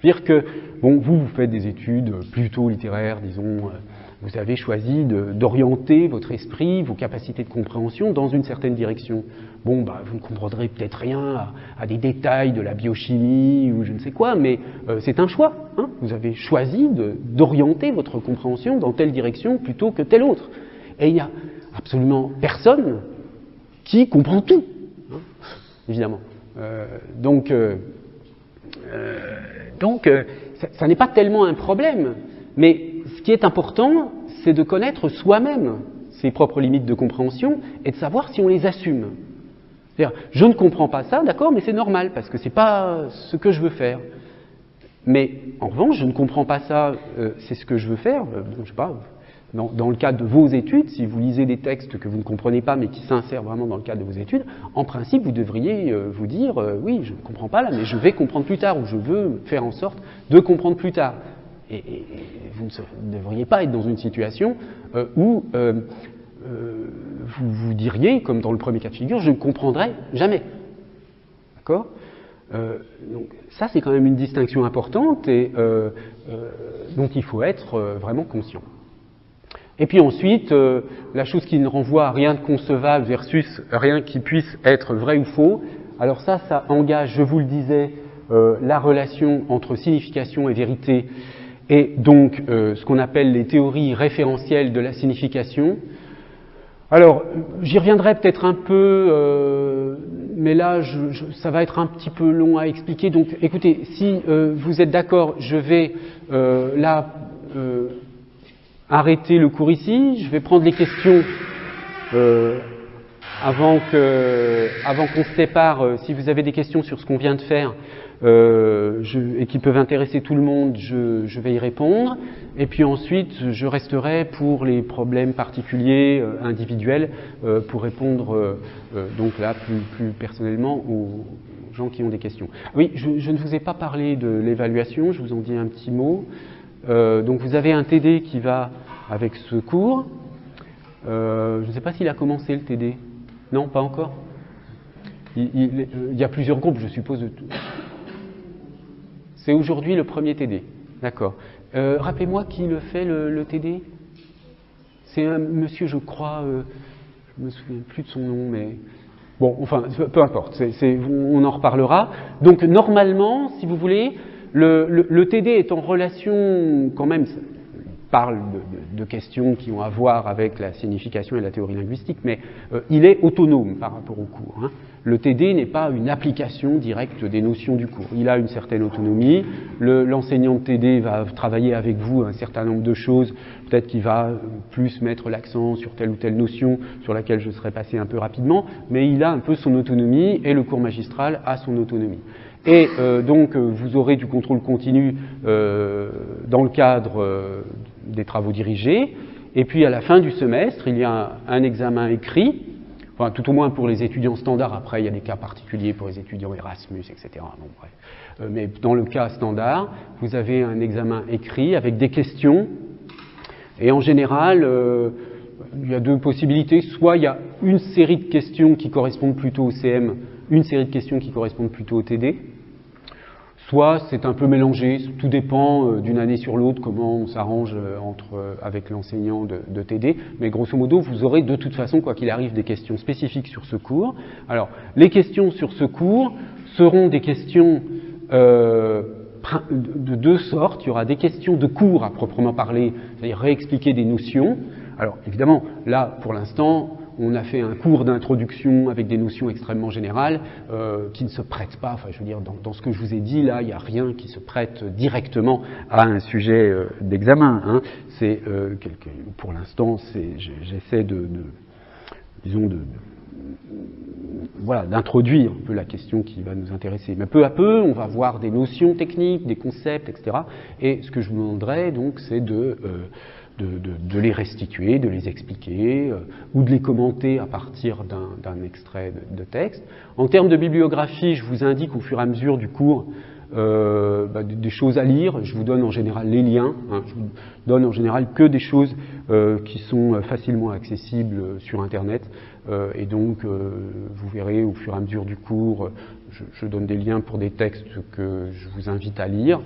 C'est-à-dire que, bon, vous faites des études plutôt littéraires, disons, vous avez choisi d'orienter votre esprit, vos capacités de compréhension dans une certaine direction. Bon, vous ne comprendrez peut-être rien à des détails de la biochimie ou je ne sais quoi, mais c'est un choix. Hein. Vous avez choisi d'orienter votre compréhension dans telle direction plutôt que telle autre. Et il n'y a absolument personne qui comprend tout, hein, évidemment. Donc, ça n'est pas tellement un problème, mais ce qui est important, c'est de connaître soi-même ses propres limites de compréhension et de savoir si on les assume. C'est-à-dire, je ne comprends pas ça, d'accord, mais c'est normal, parce que ce n'est pas ce que je veux faire. Mais en revanche, je ne comprends pas ça, c'est ce que je veux faire, je sais pas, dans le cadre de vos études, si vous lisez des textes que vous ne comprenez pas, mais qui s'insèrent vraiment dans le cadre de vos études, en principe, vous devriez vous dire, oui, je ne comprends pas là, mais je vais comprendre plus tard, ou je veux faire en sorte de comprendre plus tard. Et vous ne devriez pas être dans une situation où vous vous diriez, comme dans le premier cas de figure, je ne comprendrai jamais. D'accord ? Donc ça, c'est quand même une distinction importante et dont il faut être vraiment conscient. Et puis ensuite, la chose qui ne renvoie à rien de concevable versus rien qui puisse être vrai ou faux, alors ça engage, je vous le disais, la relation entre signification et vérité, et donc ce qu'on appelle les théories référentielles de la signification. Alors, j'y reviendrai peut-être un peu, mais là, ça va être un petit peu long à expliquer. Donc, écoutez, si vous êtes d'accord, je vais arrêter le cours ici. Je vais prendre les questions avant qu'on se sépare. Si vous avez des questions sur ce qu'on vient de faire et qui peuvent intéresser tout le monde, je vais y répondre. Et puis ensuite, je resterai pour les problèmes particuliers, individuels, pour répondre donc là plus personnellement aux gens qui ont des questions. Oui, je ne vous ai pas parlé de l'évaluation, je vous en dis un petit mot. Donc vous avez un TD qui va avec ce cours. Je ne sais pas s'il a commencé le TD. Non, pas encore. Il y a plusieurs groupes, je suppose. C'est aujourd'hui le premier TD. D'accord. Rappelez-moi qui le fait, le TD? C'est un monsieur, je crois, je me souviens plus de son nom, mais... Bon, enfin, peu importe, on en reparlera. Donc, normalement, si vous voulez, le TD est en relation, quand même, parle de questions qui ont à voir avec la signification et la théorie linguistique, mais il est autonome par rapport au cours. Hein. Le TD n'est pas une application directe des notions du cours. Il a une certaine autonomie. L'enseignant de TD va travailler avec vous un certain nombre de choses. Peut-être qu'il va plus mettre l'accent sur telle ou telle notion sur laquelle je serai passé un peu rapidement, mais il a un peu son autonomie et le cours magistral a son autonomie. Et donc, vous aurez du contrôle continu dans le cadre des travaux dirigés. Et puis, à la fin du semestre, il y a un examen écrit, enfin, tout au moins pour les étudiants standards. Après, il y a des cas particuliers pour les étudiants Erasmus, etc. Bon, bref. Mais dans le cas standard, vous avez un examen écrit avec des questions. Et en général, il y a deux possibilités. Soit il y a une série de questions qui correspondent plutôt au CM, une série de questions qui correspondent plutôt au TD. Soit c'est un peu mélangé, tout dépend d'une année sur l'autre, comment on s'arrange avec l'enseignant de TD. Mais grosso modo, vous aurez de toute façon, quoi qu'il arrive, des questions spécifiques sur ce cours. Alors, les questions sur ce cours seront des questions de deux sortes. Il y aura des questions de cours à proprement parler, c'est-à-dire réexpliquer des notions. Alors, évidemment, là, pour l'instant, on a fait un cours d'introduction avec des notions extrêmement générales qui ne se prêtent pas, enfin je veux dire, dans ce que je vous ai dit, là, il n'y a rien qui se prête directement à un sujet d'examen. Hein. C'est, pour l'instant, j'essaie voilà, d'introduire un peu la question qui va nous intéresser. Mais peu à peu, on va voir des notions techniques, des concepts, etc. Et ce que je vous demanderai, donc, c'est de les restituer, de les expliquer, ou de les commenter à partir d'un extrait de texte. En termes de bibliographie, je vous indique au fur et à mesure du cours des choses à lire. Je vous donne en général les liens. Hein. Je vous donne en général que des choses qui sont facilement accessibles sur Internet. Et donc, vous verrez au fur et à mesure du cours, je donne des liens pour des textes que je vous invite à lire.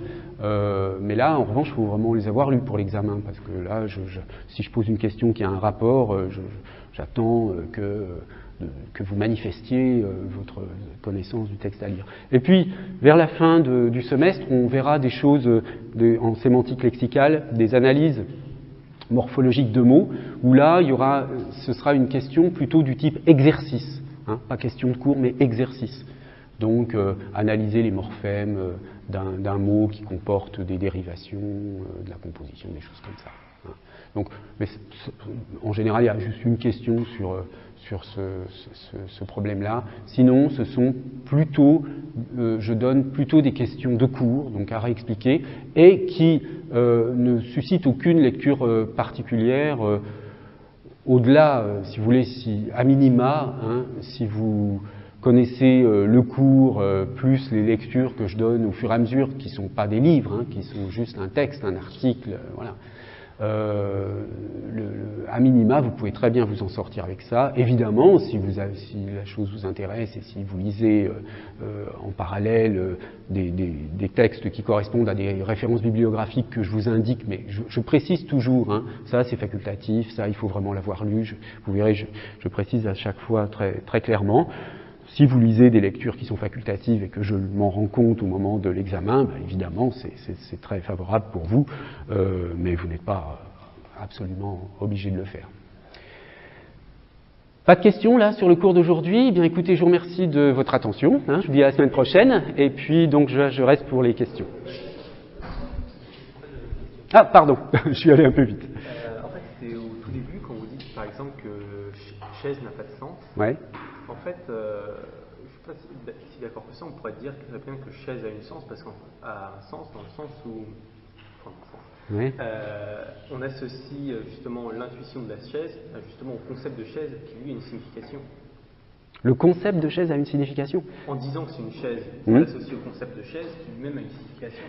Mais là, en revanche, il faut vraiment les avoir lus pour l'examen, parce que là, si je pose une question qui a un rapport, j'attends que vous manifestiez votre connaissance du texte à lire. Et puis, vers la fin du semestre, on verra des choses en sémantique lexicale, des analyses morphologiques de mots, où là, ce sera une question plutôt du type exercice, hein, pas question de cours, mais exercice. Donc, analyser les morphèmes d'un mot qui comporte des dérivations, de la composition, des choses comme ça. Hein. Donc, mais en général, il y a juste une question sur ce problème-là. Sinon, ce sont plutôt, je donne plutôt des questions de cours, donc à réexpliquer, et qui ne suscitent aucune lecture particulière. Au-delà, si vous voulez, à minima, hein, si vous connaissez le cours plus les lectures que je donne au fur et à mesure, qui ne sont pas des livres, hein, qui sont juste un texte, un article, voilà. À minima, vous pouvez très bien vous en sortir avec ça. Évidemment, si la chose vous intéresse et si vous lisez en parallèle des textes qui correspondent à des références bibliographiques que je vous indique, mais je précise toujours, hein, ça c'est facultatif, ça il faut vraiment l'avoir lu, vous verrez, je précise à chaque fois très, très clairement. Si vous lisez des lectures qui sont facultatives et que je m'en rends compte au moment de l'examen, ben évidemment, c'est très favorable pour vous, mais vous n'êtes pas absolument obligé de le faire. Pas de questions là sur le cours d'aujourd'hui? Eh bien écoutez, je vous remercie de votre attention. Hein, je vous dis à la semaine prochaine, et puis donc je reste pour les questions. Ah, pardon, je suis allé un peu vite. En fait, c'est au tout début quand vous dites par exemple que chaise n'a pas de sens. Ouais. En fait, je ne sais pas si d'accord que ça, on pourrait dire très bien que chaise a un sens dans le sens où ouais. On associe justement l'intuition de la chaise justement au concept de chaise qui lui a une signification. Le concept de chaise a une signification? En disant que c'est une chaise, on l'associe au concept de chaise qui lui-même a une signification.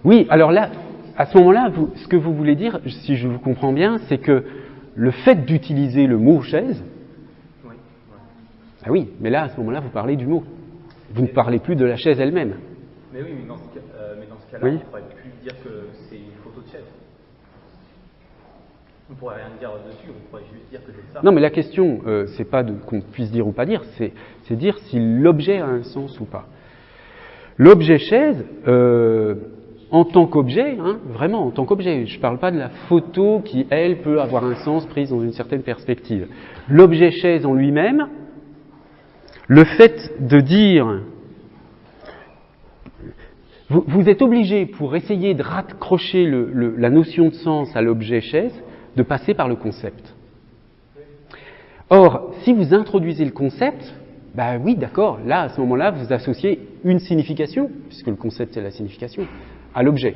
Oui, alors là, à ce moment-là, ce que vous voulez dire, si je vous comprends bien, c'est que le fait d'utiliser le mot chaise, ah oui, mais là, à ce moment-là, vous parlez du mot. Vous ne parlez plus de la chaise elle-même. Mais oui, mais dans ce cas-là, Oui. on ne pourrait plus dire que c'est une photo de chaise. On ne pourrait rien dire dessus, on pourrait juste dire que c'est ça. Non, mais la question, c'est pas qu'on puisse dire ou pas dire, c'est dire si l'objet a un sens ou pas. L'objet chaise, en tant qu'objet, hein, vraiment en tant qu'objet, je ne parle pas de la photo qui, elle, peut avoir un sens prise dans une certaine perspective. L'objet chaise en lui-même, le fait de dire... Vous êtes obligé, pour essayer de raccrocher la notion de sens à l'objet chaise, de passer par le concept. Or, si vous introduisez le concept, bah oui, d'accord, là, à ce moment-là, vous associez une signification, puisque le concept c'est la signification, à l'objet.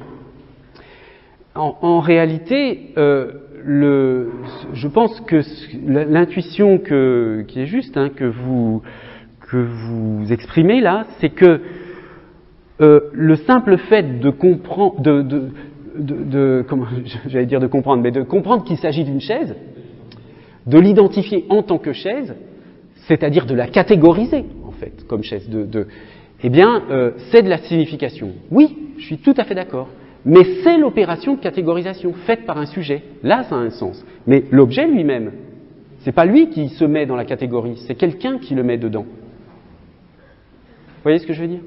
En réalité, je pense que l'intuition qui est juste, hein, que vous exprimez là, c'est que le simple fait de comprendre, de comprendre qu'il s'agit d'une chaise, de l'identifier en tant que chaise, c'est-à-dire de la catégoriser en fait comme chaise, c'est de la signification. Oui, je suis tout à fait d'accord. Mais c'est l'opération de catégorisation faite par un sujet. Là, ça a un sens. Mais l'objet lui-même, c'est pas lui qui se met dans la catégorie, c'est quelqu'un qui le met dedans. Vous voyez ce que je veux dire ?